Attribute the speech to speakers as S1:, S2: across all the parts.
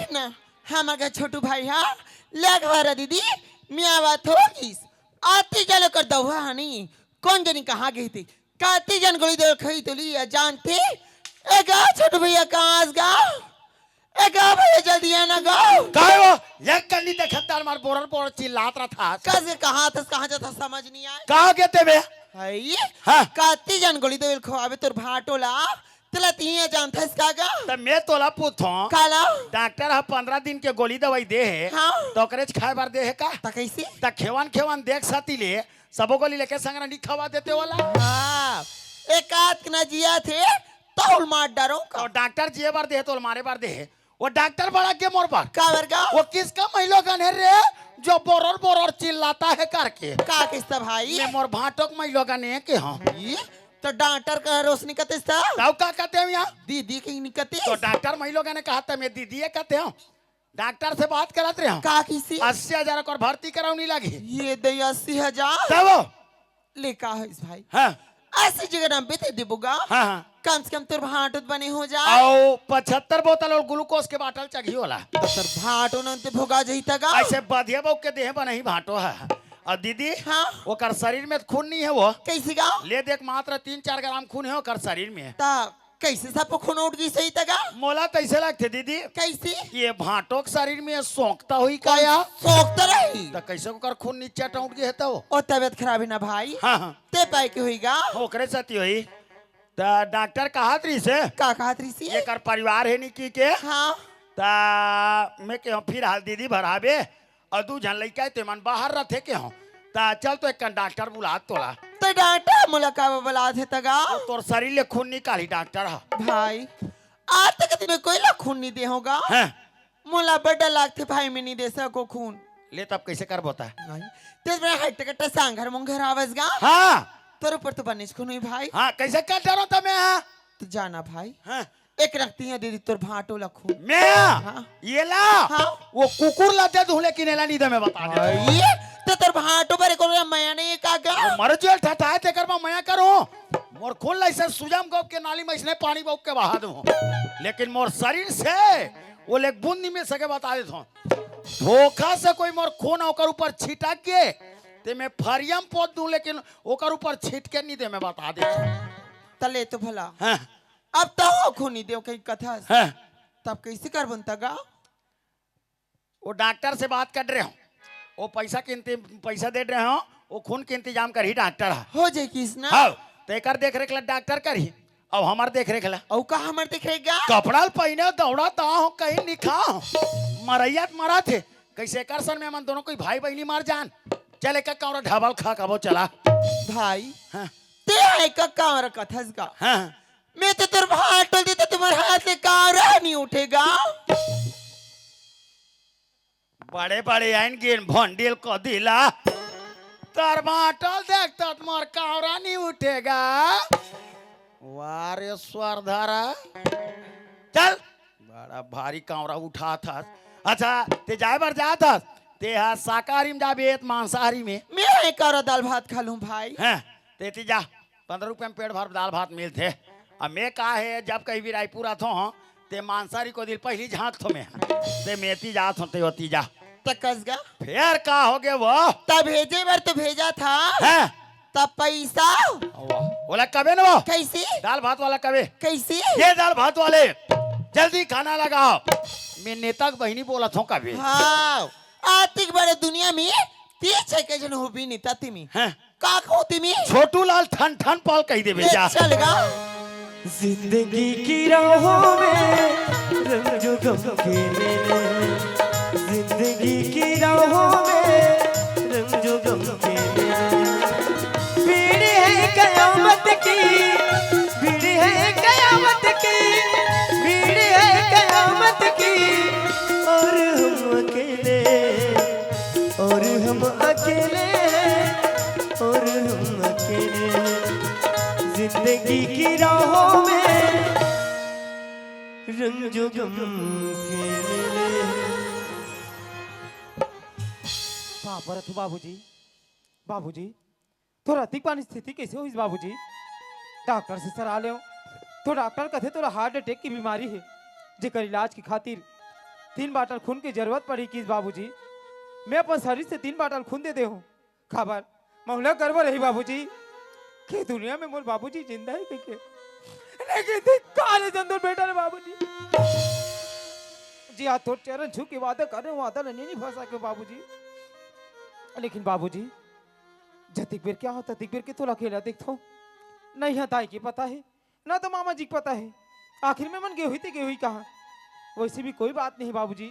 S1: देख ना हमारा छोटू भाई हाँ लेग वारा दीदी मियाँ बात होगी आती चलो कर दो हनी कौन जनी कहाँ गई थी काती जन गोली दे खई तो लिया जानते एगा छोटू भैया कहाँ गाओ एगा भैया जल्दी आना गाओ
S2: काय वो एक कली ते खत्तार मार बोरर बोर चिल्लात रहा था
S1: कैसे कहाँ जाता समझ नहीं आया
S2: कहाँ गेते बे
S1: हाय
S2: हाँ
S1: काती जन गोली दे खवाबे तोर भाटोला तला तीन जानता इसका गा
S2: तो मैं तोला पूछो
S1: काला
S2: डॉक्टर हा 15 दिन के गोली दवाई दे है
S1: हाँ
S2: तो करेज खाए बार दे है का
S1: ता कैसे
S2: ता खेवान खेवान देख साथी ले सबो गोली लेके संगरा नहीं खवा देते वाला
S1: हाँ एक आध ना जिया थे तौल मार डरो का
S2: और डॉक्टर जी बार दे तो मारे बार दे है वो डॉक्टर बड़ा के मोर पर
S1: कावर गा
S2: वो किसका महिला गन है रे जो बोरर बोरर चिल्लाता है करके
S1: का किस्ता भाई
S2: मैं मोर भाटोक महिला गन है के हां
S1: ये तो डॉक्टर का रोशनी कते सा
S2: ताऊ का कहते हैं यहाँ
S1: दीदी की निकते
S2: तो डॉक्टर महिला गन ने कहा था मैं दीदी है कहते हो डॉक्टर से बात कराते रहे
S1: का किसी
S2: 80,000 और भर्ती कराओ नहीं लगी
S1: ये दे 80,000
S2: तब
S1: ले का है इस भाई
S2: हाँ
S1: ऐसी जगह ना बेटे देबुगा
S2: हाँ हाँ
S1: कम से कम तुर भाटुत बने हो जाए
S2: आओ 75 बोतल और ग्लूकोज के बाटल चाहिए वाला
S1: तो तुर भाटो न ते भोगा जईता गा
S2: ऐसे बधिया बहू के देह बना ही भाटो है और दीदी
S1: हाँ
S2: वो कर शरीर में खून नहीं है वो
S1: कैसे गा
S2: ले देख मात्र 3-4 ग्राम खून है वो कर शरीर में
S1: ता कैसे सब खून उठ गई सही तगा
S2: मोला कैसे लगते दीदी
S1: कैसे
S2: ये भाटो के शरीर में सोखता हुई का या
S1: सोखता रही
S2: तो कैसे को कर खून नीचे टूट गया है वो
S1: ओ तबियत खराब है ना भाई
S2: हाँ हाँ
S1: ते पाए के होईगा
S2: ओकरे साथी हुई तो डॉक्टर कहा तरी से
S1: का कहा त्रिसी
S2: ये कर परिवार है निकी के
S1: हाँ
S2: ता मैं के फिर हाल दीदी भराबे और दू जन लइका ते मन बाहर रथे के हो ता चल तो एक डॉक्टर बुला तोला
S1: तो डॉक्टर मुलाकात बुला थे तगा
S2: तो तोर शरीर ले खून निकाली डॉक्टर हा
S1: भाई आज तक तुम्हें कोई ला खून नहीं दे होगा
S2: हैं
S1: मुला बड़ा लागते भाई में नहीं दे सको खून
S2: ले तब कैसे कर बोता
S1: तेज बड़ा हाइट कट सांघर मुंगर आवाज गा
S2: हाँ
S1: तोर ऊपर तो बनिश खून हुई भाई
S2: हाँ कैसे कर डरो तब मैं हाँ
S1: तो जाना भाई
S2: हाँ
S1: एक रखती है दीदी तोर भाटो ला खून
S2: मैं
S1: हाँ
S2: ये ला
S1: हाँ
S2: वो कुकुर लाते धुले किनेला नहीं दे मैं बता दे
S1: ये तो तोर भाटो पर को मैं नहीं का गा
S2: मर जेल ठठाए ते कर मैं करूं मोर खून लाइसे सुजाम गप के नाली में इसने पानी बौक के बहा दूं लेकिन मोर शरीर से वो ले बूंद नहीं मिल सके बता देता हूं धोखा से कोई मोर खून ओकर ऊपर छिटक के ते मैं फरियम पोत दूं लेकिन ओकर ऊपर छिट के नहीं दे मैं बता दे
S1: तले तो भला
S2: हां
S1: अब तो हो खून नहीं दे कहीं कथा
S2: हां
S1: तब कैसे कर बनता गा
S2: वो डॉक्टर से बात कर रहे हो वो पैसा दे रहे हो वो खून के इंतजाम कर ही डॉक्टर है
S1: हो जाए किस ना
S2: हाँ तेकर देख रेख ला डॉक्टर कर ही अब हमार देख रेख ला
S1: औ का हमर दिखेगा
S2: कपड़ा पहने दौड़ा ता हो कहीं निखा मरैया मरा थे कैसे कर सन में मन दोनों कोई भाई बहनी मार जान चले का कौरा ढाबल खा का वो चला
S1: भाई
S2: हाँ
S1: ते है का कावर कथस का
S2: हाँ
S1: मैं तो तेरे भाटो दे तो तुम्हारे हाथ से कावरा नहीं उठेगा
S2: बड़े बड़े आइन गिन भंडील को दिला तर बाटल देखता तुम्हार कावरा नहीं उठेगा वारे स्वरधारा चल बड़ा भारी कावरा उठा था अच्छा ते जाए बार जा था ते हा शाकाहारी में जाबे मांसाहारी में
S1: मैं एक और दाल भात खा लूं भाई
S2: हैं ते जा 15 रुपए में पेट भर दाल भात मिलते अब मैं का है जब कहीं भी रायपुर आतो हूँ ते मांसाहारी को दिल पहली झांक थो मैं ते मेती जात हूँ ते होती जा
S1: तकसगा
S2: फिर का हो गए वो
S1: तब भेजे बार तो भेजा था
S2: हैं
S1: तब पैसा
S2: बोला कबे न वो
S1: कैसे
S2: दाल भात वाला कबे
S1: कैसे
S2: ये दाल भात वाले जल्दी खाना लगाओ मैं नेता की बहनी बोला था कबे
S1: हाँ आतिक बड़े दुनिया में तीच है के जन हो भी नहीं ताती में
S2: हैं
S1: का खोती में
S2: छोटू लाल ठन ठन पाल कही दे बेचा
S1: चलेगा
S3: जिंदगी की राहों में रंग गम के मेले जिंदगी की राहों में रंग गम के मेले भीड़ है कयामत की भीड़ है कयामत की भीड़ है कयामत की और हम अकेले और हम अकेले और हम अकेले जिंदगी की राहों में रंग जो गम के मेले। परत बाबूजी बाबूजी थोड़ा अधिक पानी स्थिति कैसे हुई बाबूजी डॉक्टर से सलाह ले तो डॉक्टर कहते थोड़ा हार्ट अटैक की बीमारी है जेकर इलाज की खातिर 3 बाटल खून की जरूरत पड़ी किस बाबूजी। मैं अपन शरीर से 3 बाटल खून दे दे हूँ खबर मौला करवा रही बाबूजी कि दुनिया में मोर बाबूजी जिंदा है के लेकिन काले जंदर बेटा रे बाबूजी जी हाँ तो चरण छू के वादा कर रहे हो, वादा नहीं फंसा के बाबूजी। लेकिन बाबूजी जतिक बेर क्या होता तिक बेर के तो अकेला देखो नहीं है ताई की पता है ना तो मामा जी की पता है, आखिर में मन गे हुई कहा। वैसे भी कोई बात नहीं बाबूजी,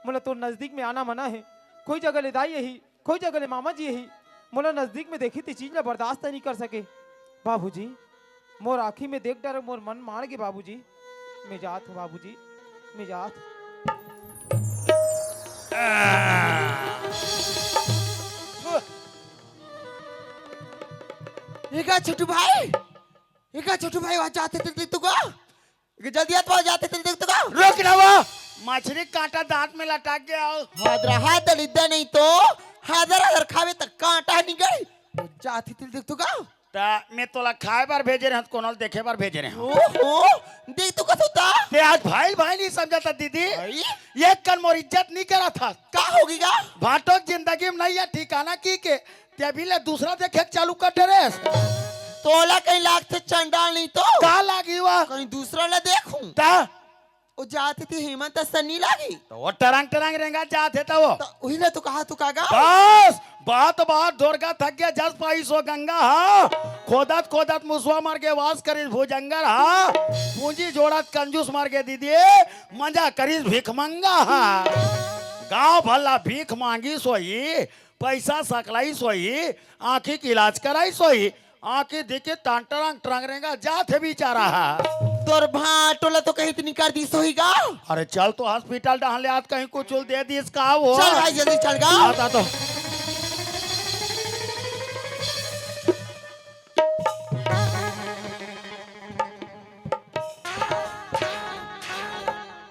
S3: मोला तो नजदीक में आना मना है, कोई जगह ले दाई यही कोई जगह ले मामा जी यही, मोला नजदीक में देखी थी चीज ला बर्दाश्त नहीं कर सके बाबूजी। मोर आँखी में देख डर मोर मन मार के बाबूजी मैं जात हूँ बाबूजी मैं जात।
S1: एका छोटू भाई वहाँ जाते थे देख तुका जल्दी हाथ वहाँ जाते थे देख तुका
S2: रोक ना वो मछली कांटा दांत में लटा के आओ।
S1: हादरा हाथ लिद्दा नहीं तो हादरा खावे तक कांटा निकल जाते थे देख तुका
S2: ता मैं तोला खाए बार भेजे रहे कोनो देखे बार भेजे रहे
S1: ओहो देख तू कसो ता
S2: ते आज भाई नहीं समझा दीदी, ये कल मोर इज्जत नहीं करा था
S1: का होगी का
S2: भाटो जिंदगी में नहीं है ठिकाना की के ते अभी ले दूसरा देखे चालू कर रे
S1: तोला कहीं लाख थे चंडाल नहीं तो
S2: का लागी हुआ
S1: कहीं दूसरा ला देखूं
S2: ता
S1: वो जाती थी हेमंत सन्नी लागी
S2: तो वो टरंग टरंग रेंगा जाते था वो
S1: तो वही ना तू कहा तू कागा
S2: बस बात दोरगा थक गया जस पाई सो गंगा हा खोदत मुसवा मार के वास करिस भुजंगर हा पूंजी जोड़त कंजूस मार के दीदी मजा करिस भिखमंगा हा गांव भला भीख मांगी सोई पैसा सकलाई सोई आंखी की इलाज कराई सोई आंखें देखे टांटरंग टरंग रेंगा जाते बेचारा हा
S1: तोर भाटोला तो कहीं इतनी कर दी सोहीगा
S2: अरे चल तो हॉस्पिटल डाल ले आज कहीं कुछ दे दी इसका वो
S1: चल भाई जल्दी चल गा
S2: आता तो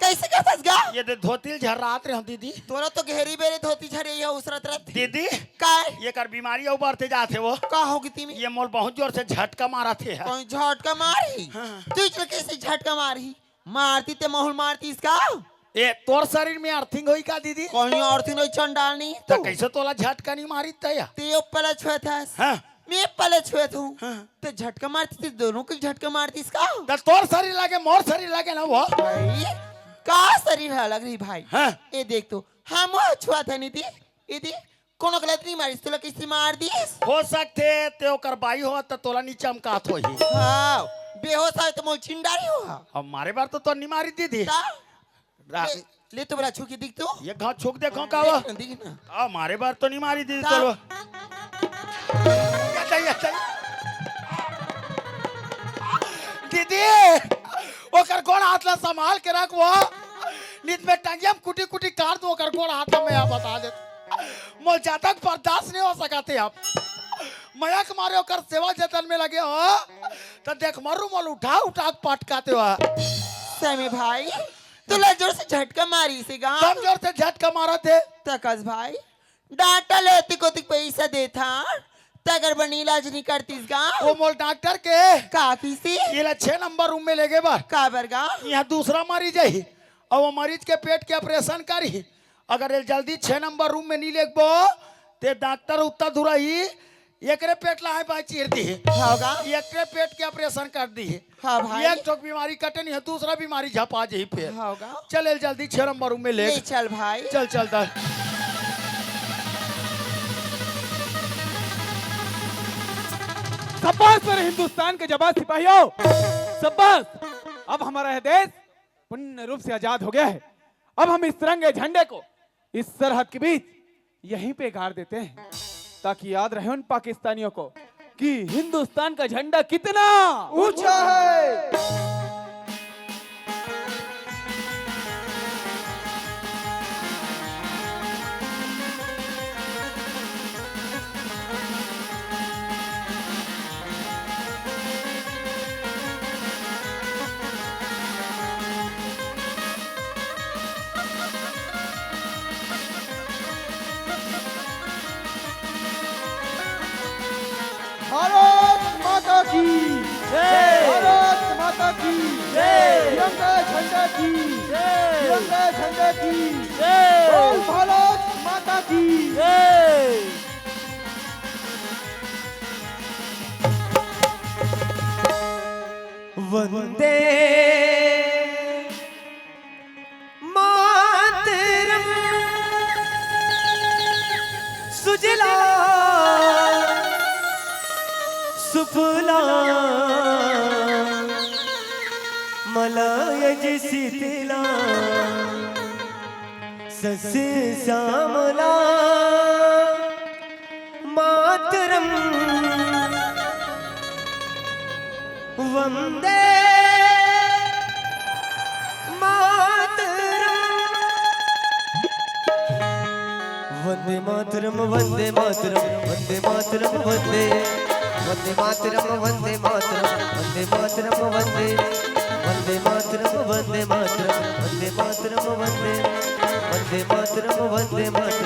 S1: कैसे कहतस गा
S2: ये दे धोती झर्रात रहे दीदी
S1: तोरा तो गहरी बेरे धोती झरे ये उसरत रत
S2: दीदी
S1: काय
S2: ये कर बीमारी उबरते जाते वो
S1: का होगी ती में
S2: ये मोल बहुत जोर से झटका मारा थे
S1: कोई झटका मारी
S2: हाँ।
S1: तू चल कैसे झटका मारी मारती ते माहौल मारती इसका
S2: ए तोर शरीर में अर्थिंग होई का दीदी
S1: कोई और थी नहीं चंडाल नहीं
S2: तो कैसे तोला झटका नहीं मारी तया
S1: ते ऊपर छुआ था
S2: हाँ
S1: मैं पले छुआ हूँ
S2: हाँ।
S1: तो झटका मारती थी दोनों को झटका मारती इसका
S2: तो तोर शरीर लागे मोर शरीर लागे ना वो
S1: भाई का शरीर है लग रही भाई
S2: हाँ
S1: ये देख तो हम छुआ था नहीं थी ये दी कोनो गलत नहीं मारी तोला किसी मार दी
S2: हो सकते ते ओकर बाई हो तो तोला नीचे हम कात होई
S1: हाँ बेहोश है तो मोल चिंडारी हो
S2: अब मारे बार तो नहीं मारी दीदी
S1: ले तो बड़ा छुकी दिख तो
S2: ये घाव छुक देखो का वो
S1: दिख ना
S2: आ मारे बार तो नहीं मारी दीदी
S1: ता-
S2: चलो दीदी ओकर कोण हाथ ला संभाल के रख वो नित में टंगियम कुटी कुटी काट दो ओकर कोण हाथ में आप बता दे मोल जातक बर्दाश्त नहीं हो सकाते आप मयक मारे ओकर सेवा जतन में लगे हो तो देख मारू मोल उठा के पटकाते हो
S1: समी भाई तुला जोर से झटका मारी से गा
S2: कम जोर से झटका मारा थे
S1: तकस भाई डांटा लेती को तिक पैसा देता तगर बनी इलाज नहीं करती गा
S2: वो मोल डॉक्टर के
S1: काफी सी
S2: ये ला 6 नंबर रूम में ले गए बार
S1: काबर गा
S2: यहाँ दूसरा मरीज है और वो मरीज के पेट के ऑपरेशन करी अगर ये जल्दी 6 नंबर रूम में नहीं लेगबो ते डॉक्टर उत्तर धुरा ही एकरे पेट ला है पाई चीर दी
S1: होगा
S2: एकरे पेट के ऑपरेशन कर दी
S1: हाँ भाई
S2: एक ठोक बीमारी कटनी है दूसरा बीमारी झपा जी फिर
S1: होगा
S2: चल जल्दी 6 नंबर रूम में ले
S1: ले चल भाई
S2: चल चल चल
S3: शाबाश मेरे हिंदुस्तान के जवान सिपाहियों शाबाश। अब हमारा यह देश पूर्ण रूप से आजाद हो गया है। अब हम इस तिरंगे झंडे को इस सरहद के बीच यहीं पे गाड़ देते हैं ताकि याद रहे उन पाकिस्तानियों को कि हिंदुस्तान का झंडा कितना ऊंचा है। भारत माता की जय। भारत माता की तिरंगा झंडा की
S4: जय
S3: तिरंगा झंडा की
S4: जय
S3: बोल भारत माता की
S4: जय
S3: वंदे मातरम सुजला सुफला मलयज शीतला सस्य श्यामला मातरम वंदे मातरम वंदे मातरम वंदे मातरम वंदे मातरम वंदे वंदे मातरम वंदे मातरम वंदे वंदे मातरम वंदे मातरम वंदे मातरम वंदे वंदे मातरम वंदे मातरम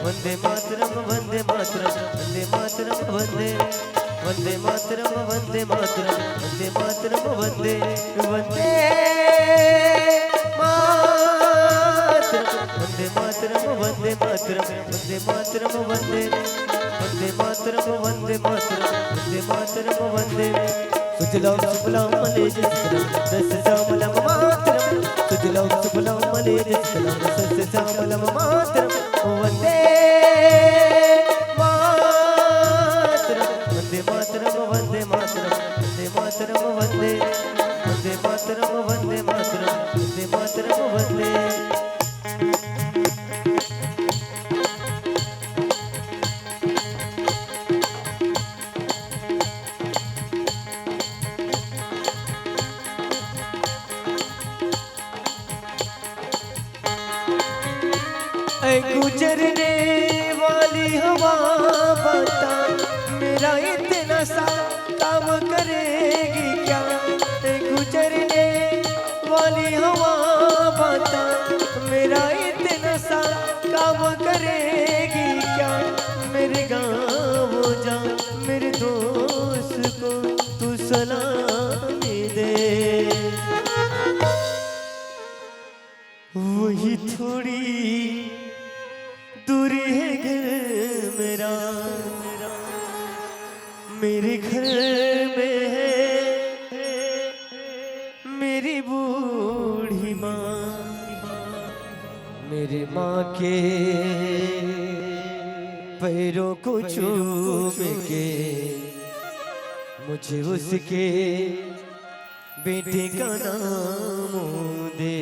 S3: वंदे मातरम वंदे मातरम वंदे मातरम वंदे वंदे मातरम वंदे मातरम वंदे मातरम वंदे मातरम वंदे मातरम वंदे सुजलाम सुफलाम मलेज सुफलाम रस श्यामलाम मातरम सुजलाम सुफलाम मलेज सुफलाम रस श्यामलाम मातरम वंदे मातरम वंदे मातरम वंदे मातरम वंदे मातरम वंदे मातरम वंदे गुजरने वाली हवा बता मेरा इतना सा काम करेगी क्या गुजरने वाली हवा बता मेरा इतना सा काम करेगी क्या मेरे गाँव जा मेरे दोस्त को तू सलामी दे वही थोड़ी दूरी है घर मेरा मेरे घर में है मेरी बूढ़ी माँ मेरी माँ के पैरों को चूम के मुझे उसके बेटे का नाम दे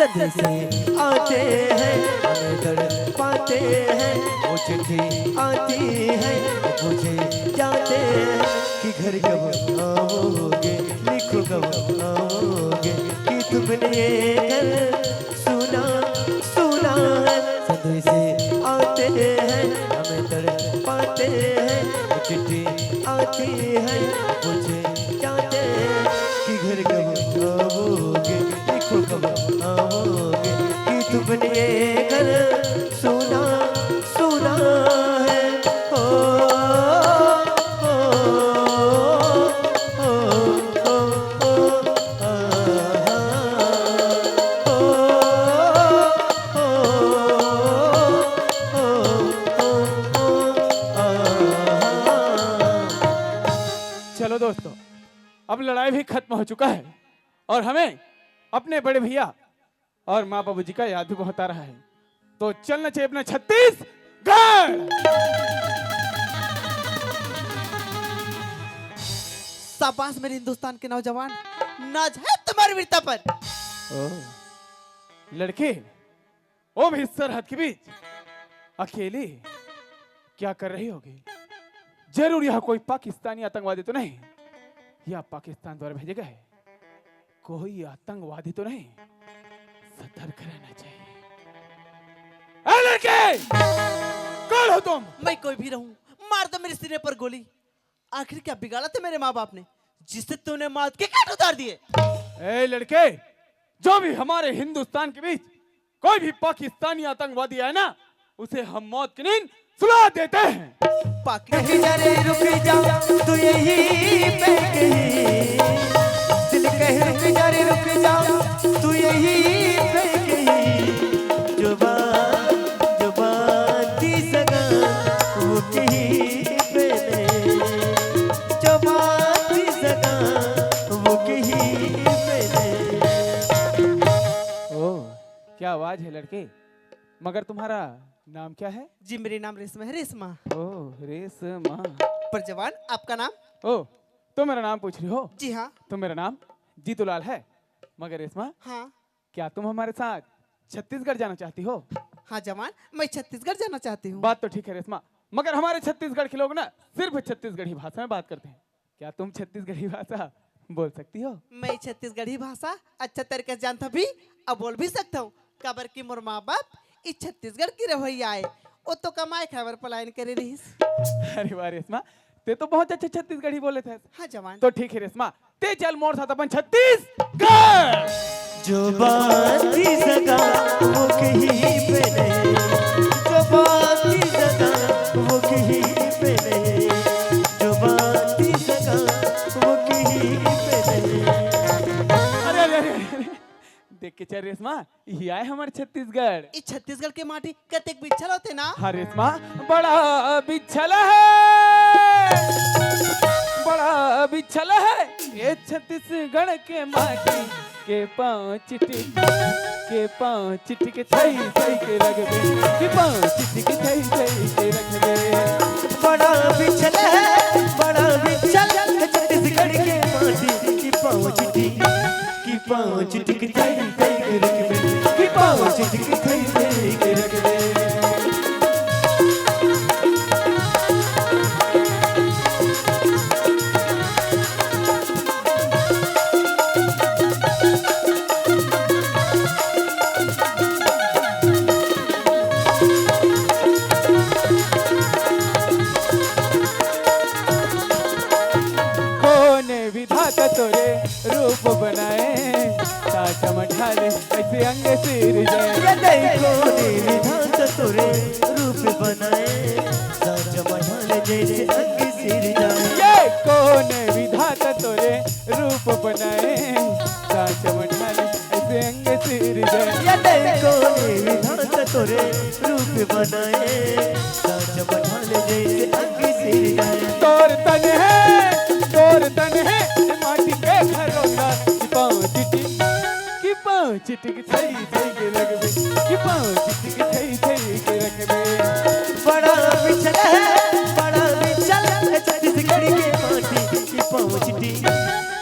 S3: सदर से आते हैं हमें दर्द पाते हैं वो चिट्ठी आती है मुझे जाते हैं कि घर कब आओगे लिखो कब आओगे कि तुमने ये घर सुना सुना है सदर से आते हैं हमें दर्द पाते हैं वो चिट्ठी आती है मुझे जाते हैं कि घर कब आओगे लिखो कब आओगे कि तुमने ये घर सुना सुना है ओ, ओ, ओ, ओ, ओ, आ, ओ, चलो दोस्तों, अब लड़ाई भी खत्म हो चुका है और हमें अपने बड़े भैया और माँ बाबू जी का याद भी बहुत आ रहा है, तो चलना चाहिए अपना छत्तीसगढ़।
S1: शाबाश मेरे हिंदुस्तान के नौजवान, नाज है तुम्हारी वीरता पर।
S3: लड़के वो भी सरहद के बीच अकेले क्या कर रही होगी? जरूर यह कोई पाकिस्तानी आतंकवादी तो नहीं, या पाकिस्तान द्वारा भेजे गए कोई आतंकवादी तो नहीं। सतर्क रहना चाहिए। ए लड़के, कौन हो तुम?
S1: मैं कोई भी रहूं, मार दो मेरे सिरे पर गोली। आखिर क्या बिगाड़ा था मेरे माँ बाप ने जिससे तूने मौत के घाट उतार दिए?
S3: ए लड़के, जो भी हमारे हिंदुस्तान के बीच कोई भी पाकिस्तानी आतंकवादी है ना, उसे हम मौत की नींद सुला देते हैं।
S4: रुक जा रे रुक जा तू यहीं पे कहीं, दिल कहे रुक जा रे रुक जा तू यहीं पे कहीं, जो बात थी सगा वो कहीं पे नहीं, जो बात थी सगा वो कहीं पे नहीं।
S3: ओह क्या आवाज है लड़के, मगर तुम्हारा नाम क्या है?
S5: जी मेरे नाम रेशमा है, रेशमा।
S3: ओह रेशमा।
S5: पर जवान आपका नाम?
S3: ओह तो मेरा नाम पूछ रही हो?
S5: जी हाँ।
S3: तो मेरा नाम जीतूलाल है। मगर रेशमा
S5: हाँ
S3: क्या तुम हमारे साथ छत्तीसगढ़ जाना चाहती हो?
S5: हाँ जवान, मैं छत्तीसगढ़ जाना चाहती हूँ।
S3: बात तो ठीक है रेशमा, मगर हमारे छत्तीसगढ़ के लोग ना सिर्फ छत्तीसगढ़ी भाषा में बात करते हैं। क्या तुम छत्तीसगढ़ी भाषा बोल सकती हो?
S5: मैं छत्तीसगढ़ी भाषा अच्छा तरीके से जानता भी अब बोल भी सकता हूँ। कबर की मोर माँ बाप इस छत्तीसगढ़ की रवैया है, वो तो कमाए खबर पलायन करे रहीस।
S3: अरे वाह रेशमा, ते तो बहुत अच्छे छत्तीसगढ़ी बोले थे।
S5: हाँ जवान।
S3: तो ठीक है रेशमा, ते चल मोर साथ अपन छत्तीसगढ़।
S4: जो बात थी सगा वो कहीं पे नहीं, जो बात थी सगा वो कहीं पे नहीं, जो बात थी सगा वो कहीं पे नहीं।
S3: अरे अरे अरे अरे, देख के चल रेशमा, ये आए हमारे छत्तीसगढ़।
S5: इस छत्तीसगढ़ के माटी कतेक बिछल होते ना।
S3: हाँ रेशमा, बड़ा बिछला है, बड़ा बिछला है ये छत्तीसगढ़ के माटी के पाँव चिटी के पाँव चिटी के थई थई के रगबे के पाँव चिटी के थई थई के रगबे।
S4: बड़ा बिछल है बड़ा बिछल छत्तीसगढ़ के माटी की पाँव चिटी की पाँव चिटी की थई थई के रगबे की पाँव चिटी की थई थई के रगबे।
S3: विधाता तोरे रूप बनाए, साचा मठाले ऐसे अंग सिर
S4: ये देखो ने विधाता तोरे रूप बनाए, साचा मठाले जैसे अंग सिर जाए।
S3: ये कौन विधाता तोरे रूप बनाए, साचा मठाले ऐसे अंग सिर जाए।
S4: ये देखो ने विधाता तोरे रूप बनाए, साचा मठाले जैसे अंग सिर जाए।
S3: तोर तन है माटी के घरों का कि पाँव चिटी की थई थई के रगबे कि पाँव चिटी की थई थई के रगबे।
S4: बड़ा बिछल है बड़ा बिछल छत्तीसगढ़ के माटी की पाँव चिटी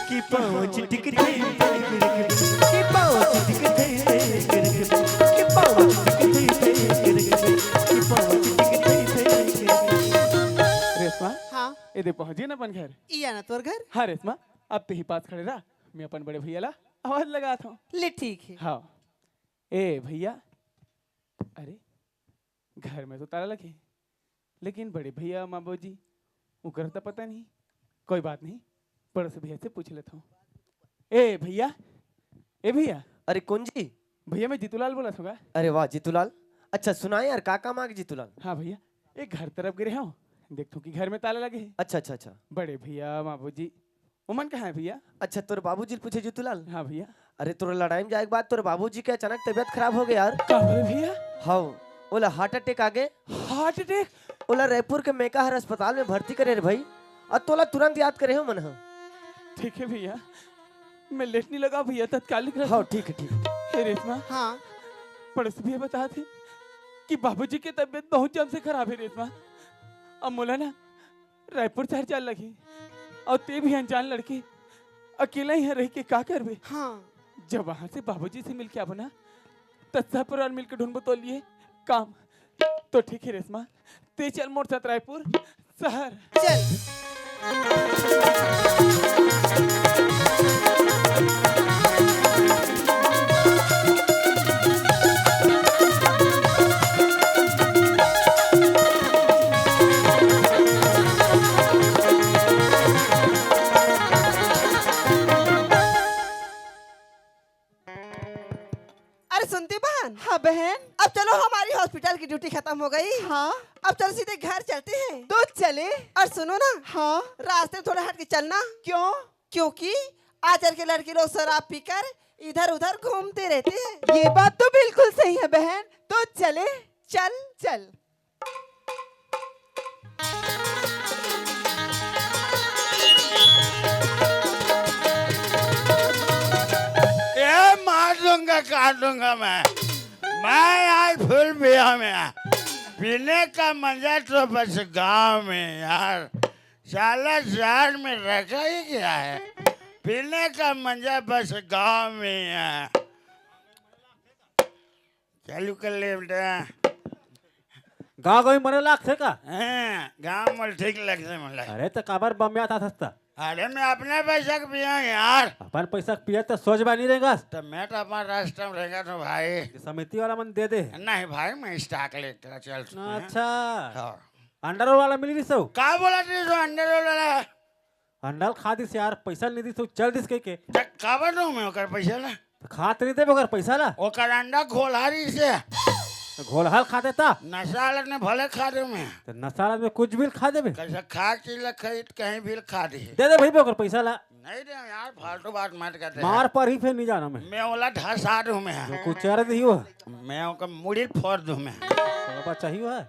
S4: की पाँव चिटी की थई थई के रगबे की पाँव चिटी की थई थई के रगबे की पाँव चिटी की थई थई के रगबे की पाँव चिटी की थई थई के रगबे।
S3: रेशमा
S5: हाँ
S3: ये दे पहुंची ना अपन घर।
S5: इया ना तोर घर।
S3: हाँ रेशमा, अब ते ही पास खड़े रहा, मैं अपन बड़े भैया ला आवाज लगा था।
S5: ले ठीक है।
S3: हाँ ए भैया, अरे घर में तो ताला लगे, लेकिन बड़े भैया माँ जी वो घर तो पता नहीं। कोई बात नहीं, पड़ोस भैया से पूछ लेता हूँ। ए भैया, ए भैया।
S6: अरे कौन जी?
S3: भैया मैं जीतूलाल बोला था।
S6: अरे वाह जीतूलाल, अच्छा सुनाए यार, का काम आ गया जीतूलाल?
S3: हाँ भैया, एक घर तरफ गिरे हूँ, देखो कि घर में ताला लगे हैं।
S6: अच्छा अच्छा अच्छा।
S3: बड़े भैया माँ जी उमन कहाँ है भैया?
S6: अच्छा तोर बाबूजी पूछे जीतूलाल?
S3: हाँ भैया।
S6: अरे तोर लड़ाई में जाए के बाद तोर बाबूजी के अचानक तबीयत खराब हो गया यार।
S3: कहाँ बोले भैया?
S6: हाँ ओला हार्ट अटैक आ गए,
S3: हार्ट अटैक?
S6: ओला रायपुर के मेकाहार अस्पताल में भर्ती करे रे भाई, और तोला तुरंत याद करे हो मन।
S3: ठीक है भैया, मैं लेटने लगा भैया तत्कालिक।
S6: हाँ ठीक है ठीक है।
S3: हे रेशमा,
S5: हाँ
S3: पड़ोस भैया बता थे कि बाबूजी की तबीयत बहुत जम से खराब है रेशमा। अब मोला ना रायपुर शहर चल लगी, और ते भी अनजान लड़के अकेला ही रह के का करबे।
S5: हाँ
S3: जब वहां से बाबूजी से मिल के आबो ना, तत्सा परिवार मिलकर ढूंढबो तो लिए काम। तो ठीक है रेशमा, ते चल मोर साथ रायपुर शहर।
S5: चल। अरे सुनती बहन,
S4: हाँ
S3: बहन।
S5: अब चलो, हमारी हॉस्पिटल की ड्यूटी खत्म हो गई।
S3: हाँ
S5: अब चलो सीधे घर चलते हैं।
S3: तो चले।
S5: और सुनो ना,
S3: हाँ
S5: रास्ते में थोड़ा हट के चलना,
S3: क्यों?
S5: क्योंकि आजकल के लड़के लोग शराब पीकर इधर उधर घूमते रहते हैं।
S3: ये बात तो बिल्कुल सही है बहन, तो चले।
S5: चल
S3: चल।
S2: ये मार दूंगा, काट दूंगा मैं आज फुल बिया में। पीने का मजा तो बस गांव में यार, साला शहर में रखा ही क्या है। पीने का मजा बस गांव में है। चालू कर ले बेटा।
S7: गाव गावी मरे लागते का?
S2: हाँ, गांव में ठीक लगते मला।
S7: अरे तर काबर बम्ब्या आता असता?
S2: अरे मैं अपने पैसा का पिया यार।
S7: अपन पैसा पिया तो सोच बा नहीं रहेगा।
S2: तो मैं तो अपना रास्ते में रहेगा तो भाई।
S7: समिति वाला मन दे दे।
S2: नहीं भाई, मैं स्टॉक लेकर चल।
S7: अच्छा,
S2: हाँ।
S7: अंडर वाला मिली नहीं सो?
S2: का बोला थी जो अंडर वाला?
S7: अंडल खा दिस यार, पैसा नहीं दी सो चल दिस के
S2: का बनू मैं ओकर पैसा ला?
S7: खात नहीं दे बगर पैसा ला।
S2: ओकर अंडा खोलहारी से
S7: घोलहाल खा देता
S2: नशा ने भले खा दे मैं।
S7: तो नसाला में कुछ भी खा देबे।
S2: कैसे खा चीज खरीद कहीं भी खा दे।
S7: दे दे भाई बगर पैसा ला।
S2: नहीं दे यार, फालतू बात मत करते।
S7: मार पर ही फिर नहीं जाना मैं
S2: ओला ढसा दूं मैं।
S7: जो कुछ चार दी हो
S2: मैं ओकर मुड़ी फोड़ दूं मैं।
S7: तो चाहिए है।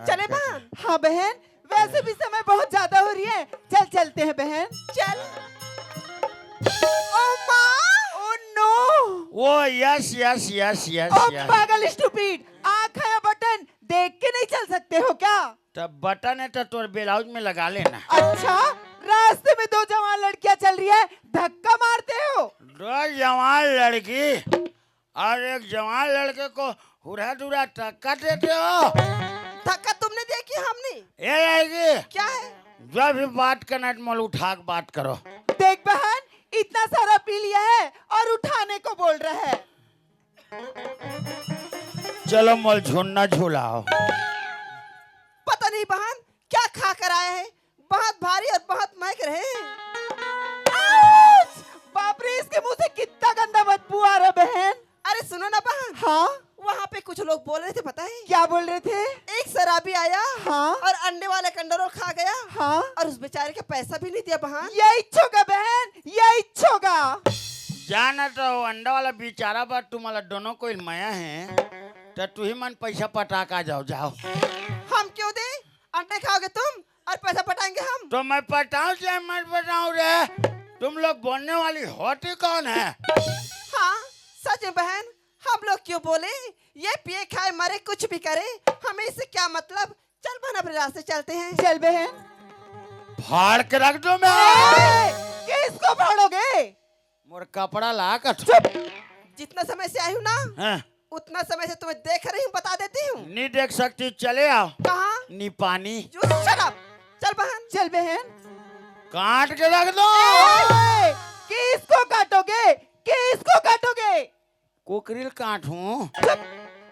S5: चले बहन।
S3: हाँ बहन, वैसे भी समय बहुत ज्यादा हो रही है, चल चलते हैं बहन।
S5: चल। ओ माँ,
S3: ओ नो,
S2: वो यस यस यस यस
S3: ओ
S2: यस।
S3: पागल स्टूपिड, आँख है बटन देख के नहीं चल सकते हो क्या?
S2: तब बटन है तो तोर ब्लाउज में लगा लेना।
S3: अच्छा, रास्ते में दो जवान लड़कियां चल रही है, धक्का मारते हो?
S2: दो जवान लड़की और एक जवान लड़के को हुरा दुरा टक्का देते हो।
S5: धक्का तुमने दिया कि हमने?
S2: ये आएगी
S5: क्या है?
S2: जब भी बात करना तो मोल उठा के बात करो।
S3: देख बहन, इतना सारा पी लिया है और उठाने को बोल रहा है।
S2: चलो मोल झुन्ना झुलाओ।
S5: पता नहीं बहन क्या खा कर आए हैं, बहुत भारी और बहुत महक रहे हैं।
S3: आउच! बाप रे, इसके मुंह से कितना गंदा बदबू आ रहा है बहन।
S5: अरे सुनो ना बहन,
S3: हाँ,
S5: वहाँ पे कुछ लोग बोल रहे थे, पता है?
S3: क्या बोल रहे थे?
S5: एक शराबी आया
S3: हाँ।
S5: और अंडे वाले कंडरों खा गया।
S3: हाँ,
S5: और उस बेचारे का पैसा भी नहीं दिया बहन।
S3: यही छोगा बहन, यही छोगा।
S2: जाना तो अंडा वाला बेचारा बात तुम्हारा दोनों को माया है तो तू ही मन पैसा पटाका जाओ जाओ।
S5: हम क्यों दे? अंडे खाओगे तुम और पैसा पटाएंगे हम।
S2: तो मैं पटाऊं चाहे मत पटाऊं रे, तुम लोग बोलने वाली होती कौन है?
S5: हाँ सच में बहन, हम लोग क्यों बोले? ये पिए खाए मरे कुछ भी करे, हमें इससे क्या मतलब। चल बहन, अपने रास्ते चलते हैं।
S3: चल बहन।
S2: फाड़ के रख दो मैं।
S3: ए, किसको फाड़ोगे?
S2: मोर कपड़ा ला कर
S5: जितना समय से आई हूँ ना,
S2: हाँ,
S5: उतना समय से तुम्हें देख रही हूँ, बता देती हूँ।
S2: नहीं देख सकती, चले आओ।
S5: कहाँ?
S2: नी पानी
S5: जो shut up। चल बहन।
S3: चल बहन।
S2: काट के रख दो।
S3: ए, किसको काटोगे? किसको काटोगे?
S2: कुकरील काटूं?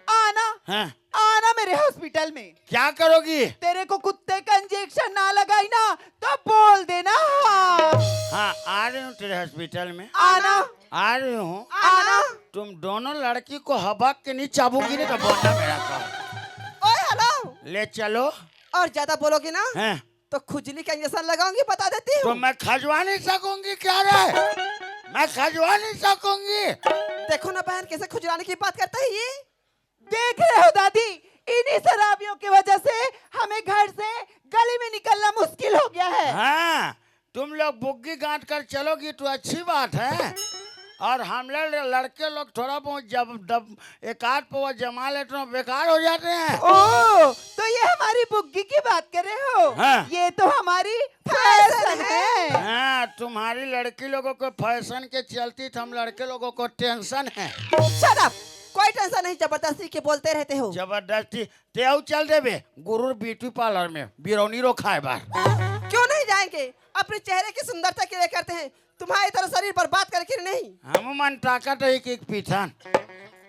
S3: आना,
S2: हाँ,
S3: आना मेरे हॉस्पिटल में।
S2: क्या करोगी?
S3: तेरे को कुत्ते का इंजेक्शन ना लगाई ना तो बोल देना। हाँ,
S2: हाँ, आ रही हूँ तेरे हॉस्पिटल में,
S3: आना,
S2: आ रही हूँ।
S3: आना।
S2: तुम दोनों लड़की को हबक के नहीं चाबूगी नहीं तो बोलना मेरा काम।
S5: ओए हेलो,
S2: ले चलो।
S5: और ज्यादा बोलोगे ना
S2: हैं?
S5: तो खुजली का इंजेक्शन लगाऊंगी, बता देती
S2: तो
S5: हूँ।
S2: मैं खजवा नहीं सकूंगी क्या रे? मैं खजवा नहीं सकूंगी।
S5: देखो ना बहन, कैसे खुजलाने की बात करता है ये।
S3: देख रहे हो दादी, इन्हीं शराबियों की वजह से हमें घर से गली में निकलना मुश्किल हो गया है।
S2: हाँ, तुम लोग बुग्गी गांठ कर चलोगी तो अच्छी बात है, और हम लोग लड़के लोग थोड़ा बहुत जब एक आध पवा जमा लेते हैं बेकार हो जाते हैं।
S3: ओ, तो ये हमारी बुग्गी की बात कर रहे हो?
S2: हाँ।
S3: ये तो हमारी फैशन है।
S2: हाँ, तुम्हारी लड़की लोगों को फैशन के चलती हम लड़के लोगों को टेंशन है।
S5: Shut up! कोई टेंशन नहीं, जबरदस्ती के बोलते रहते हो।
S2: जबरदस्ती तेऊ चल देवे गुरु ब्यूटी पार्लर में बिरौनी रो खाए बार।
S5: क्यों नहीं जाएंगे? अपने चेहरे की सुंदरता के लिए करते हैं, तुम्हारी तरह शरीर पर बात करके नहीं।
S2: हम मन ताकत है एक पीछान।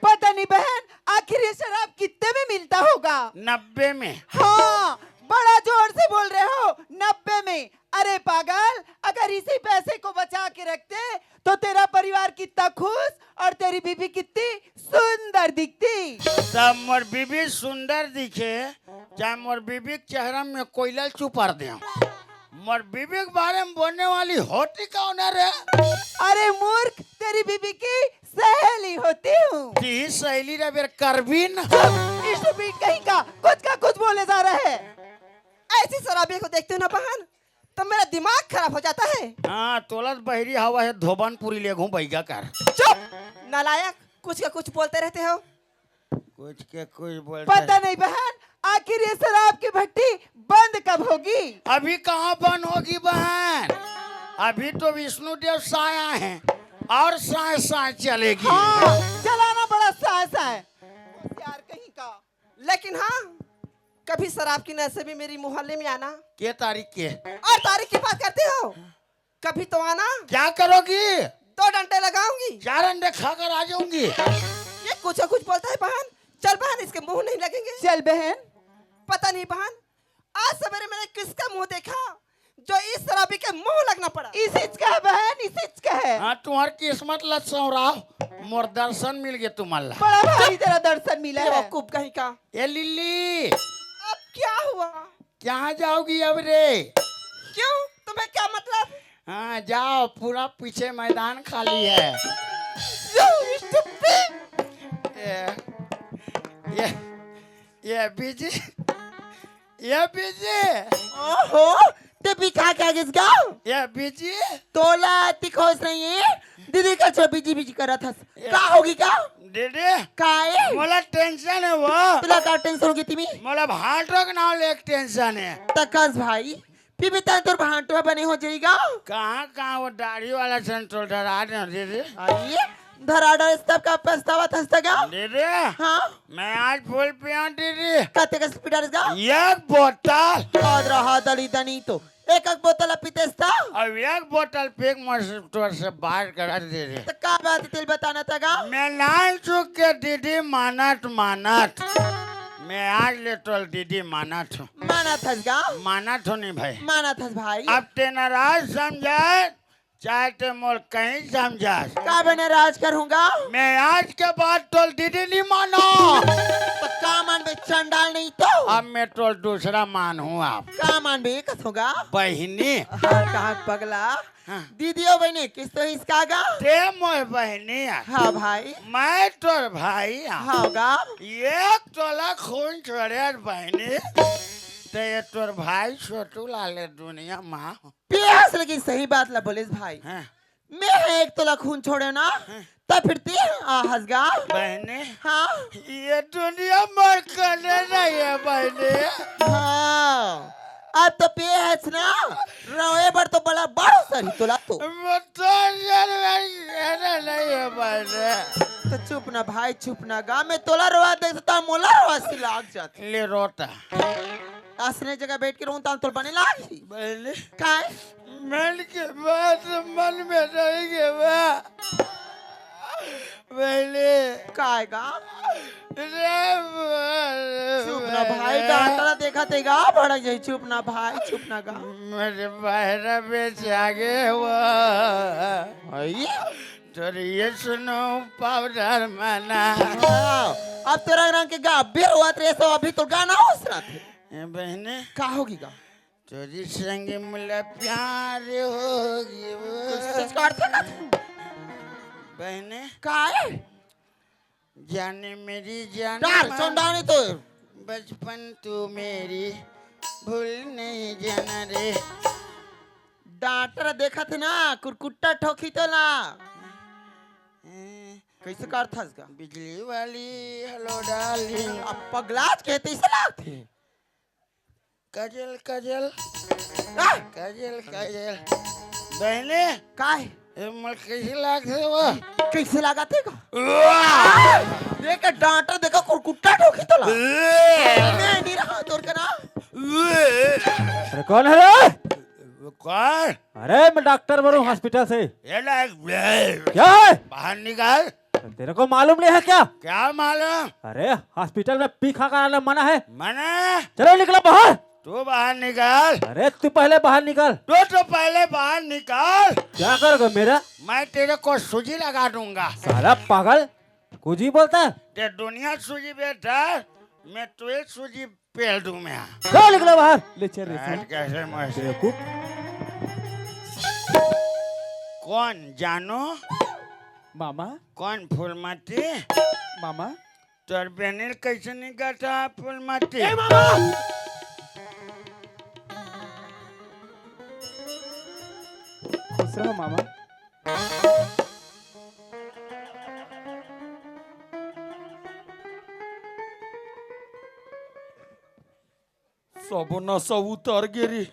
S3: पता नहीं बहन, आखिर ये शराब कितने में मिलता होगा?
S2: 90 में।
S3: हाँ, बड़ा जोर से बोल रहे हो, 90 में। अरे पागल, अगर इसी पैसे को बचा के रखते तो तेरा परिवार कितना खुश और तेरी बीबी कितनी सुंदर
S2: चाहे मोर बीबी सुंदर दिखे, चाहे मोर बीबी के चेहरा में कोयला चुपार दे, मोर बीबी के बारे में बोलने वाली होती कौन है रे?
S5: अरे मूर्ख, तेरी बीबी की सहेली होती हूँ।
S2: ती सहेली रे बेर करबीन।
S5: स्टूपिड कहीं का कुछ बोले जा रहे हैं। ऐसी शराबी को देखते हो ना बहन, तो मेरा दिमाग खराब हो जाता है।
S2: हाँ तोलत बहरी हवा है धोबनपुरी ले घूम बैगा कर।
S5: चुप नालायक, कुछ का कुछ बोलते रहते हो।
S2: कुछ के कुछ बोलते।
S5: पता नहीं बहन, आखिर ये शराब की भट्टी बंद कब होगी?
S2: अभी कहाँ बंद होगी बहन? अभी तो विष्णुदेव साया है और साय साय चलेगी।
S5: हाँ, चलाना बड़ा साहस है यार कहीं का। लेकिन हाँ, कभी शराब की नशे में मेरी मोहल्ले में आना।
S2: के तारीख के?
S5: और तारीख की बात करते हो? कभी तो आना।
S2: क्या करोगी?
S5: 2 डंडे लगाऊंगी।
S2: 4 अंडे खाकर आ जाऊंगी।
S5: ये कुछ कुछ बोलता है बहन। चल बहन, इसके मुंह नहीं लगेंगे। चल बहन। पता नहीं बहन, आज सवेरे मैंने किसका मुंह देखा जो इस शराबी के मुंह लगना पड़ा। इस का है बहन, इस का है।
S2: हाँ तुम्हारी किस्मत लच्छौराव, मोर दर्शन मिल गए तुम्हारा।
S5: बड़ा भारी तेरा दर्शन मिला है। बेवकूफ कहीं का।
S2: ए लिल्ली,
S5: अब क्या हुआ?
S2: कहाँ जाओगी अब रे?
S5: क्यों, तुम्हें क्या मतलब?
S2: हाँ जाओ, पूरा पीछे मैदान खाली है। ये बीजी, ये बीजी,
S1: ओहो, ते बिखा क्या किसका?
S2: ये बीजी।
S1: तोला अति खुश नहीं है। दीदी का छो बीजी बीजी करा था। का होगी का?
S2: दीदी
S1: काए?
S2: मोला टेंशन है वो।
S1: तुला का टेंशन होगी तिमी?
S2: मोला भाटो के नाम ले टेंशन है।
S1: तकस भाई, फिर ता तोर भांटवा बने हो जाएगा।
S2: कहाँ वो दाढ़ी वाला सेंट्रल डरा दे दीदी।
S1: आइए, धराड़ा सब का पछतावा थसता
S2: दीदी
S1: हाँ,
S2: मैं आज फुल पिया दीदी।
S1: कते का स्पीडर का?
S2: एक बोतल
S1: हाथ रहा दली दनी तो एक बोतल पीतेस्ता।
S2: अब एक बोतल फेंक मर से बाहर करा दीदी।
S1: तो का बात तेल बताना था गा?
S2: मैं नाल चुक के दीदी मानत मानत, मैं आज ले तो दीदी मानत हूँ।
S1: माना थस गा?
S2: मानत हो नहीं भाई।
S1: माना थस भाई।
S2: अब ते नाराज समझा चाहे ते मोल कहीं समझा,
S1: का बने राज करूंगा?
S2: मैं आज के बाद तो दीदी नहीं मानो।
S1: तो का मान बे चंडाल नहीं तो?
S2: अब मैं तो दूसरा मान हूँ। आप
S1: का मान बे कस होगा?
S2: बहनी।
S1: हाँ कहाँ पगला?
S2: हाँ।
S1: दीदी हो बहनी किस तो इसका गा?
S2: ते मोह बहनी है।
S1: हाँ भाई।
S2: मैं तो भाई हूँ।
S1: हाँ गा?
S2: एक तोला खून छोड़े बहनी, ते ये तोर भाई छोटू लाले दुनिया माँ।
S1: प्यास लेकिन सही बात ला बोले भाई।
S2: हाँ।
S1: मैं एक तोला खून छोड़े ना, तब फिर ते हंसगा।
S2: बहनी
S1: हाँ
S2: ये दुनिया मर करने नहीं है बहनी।
S1: हाँ, अब तो पे है ना, रोए बर तो बड़ा बड़ो सही तोला तो।
S2: वो तो नहीं है बहनी।
S1: तो चुप ना भाई, चुप ना गा। मैं तोला रोवा दे सकता, मोला रोवा सी लाग जाती।
S2: ले रोता
S1: असने जगह बैठ के रोता तो बने लागी।
S2: बहनी।
S1: काय?
S2: मन के बात मन में रहेंगे बहनी।
S1: काय गा? चुप ना भाई,
S2: भाई
S1: डांटला देखा तेगा बड़ा यही। चुप ना भाई, चुप ना गा।
S2: मेरे बाहर बेच आगे हुआ
S1: आई
S2: तो ये सुनो पाउडर मना।
S1: हाँ, अब तेरा रंग के गा बेर हुआ तेरे सो अभी तो गाना हो सुना थे।
S2: बहने
S1: का होगी गा?
S2: तेरी संग मुला प्यार होगी
S1: कुछ करते ना तू।
S2: बहने
S1: काय?
S2: जाने मेरी जान
S1: डार चंडानी तो
S2: बचपन तू मेरी भूल नहीं जाना रे।
S1: डांटर देखा थे ना, कुरकुट्टा ठोकी तो ना। कैसे करता इसका?
S2: बिजली वाली हेलो डार्लिंग।
S1: अब पगलाज कहते इसे लागते।
S2: काजल काजल
S1: आ,
S2: काजल काजल बहने
S1: काय?
S2: मल कैसे लागते वो?
S1: कैसे लगाते का? देख डांटर देखो कुरकुट्टा ठोकी तो ला। मैं नहीं रहा तोर का ना।
S7: अरे कौन है रे?
S2: कौन?
S7: अरे मैं डॉक्टर बोलूं हॉस्पिटल से।
S2: ये लाइक
S7: क्या है?
S2: बाहर निकाल।
S7: तेरे को मालूम नहीं है क्या?
S2: क्या मालूम?
S7: अरे हॉस्पिटल में पी खा कर आना मना है।
S2: मना?
S7: चलो निकलो बाहर।
S2: तू बाहर निकाल।
S7: अरे तू पहले बाहर निकल।
S2: तू तो पहले बाहर निकाल।
S7: क्या करोगे मेरा?
S2: मैं तेरे को सूजी लगा दूंगा।
S7: साला पागल, सूजी बोलता है
S2: ते दुनिया सूजी बेटा मैं तुझे सूजी पेल दूं मैं
S7: चल निकलो बाहर
S3: ले चल रे
S2: आज कैसे मस्त
S7: बेवकूफ।
S2: कौन जानो
S3: मामा
S2: कौन फूलमती
S3: मामा
S2: तोर बहनेर कैसे निकलता फूलमती
S3: खुश रहो मामा।
S2: सब न सब उतर गिरी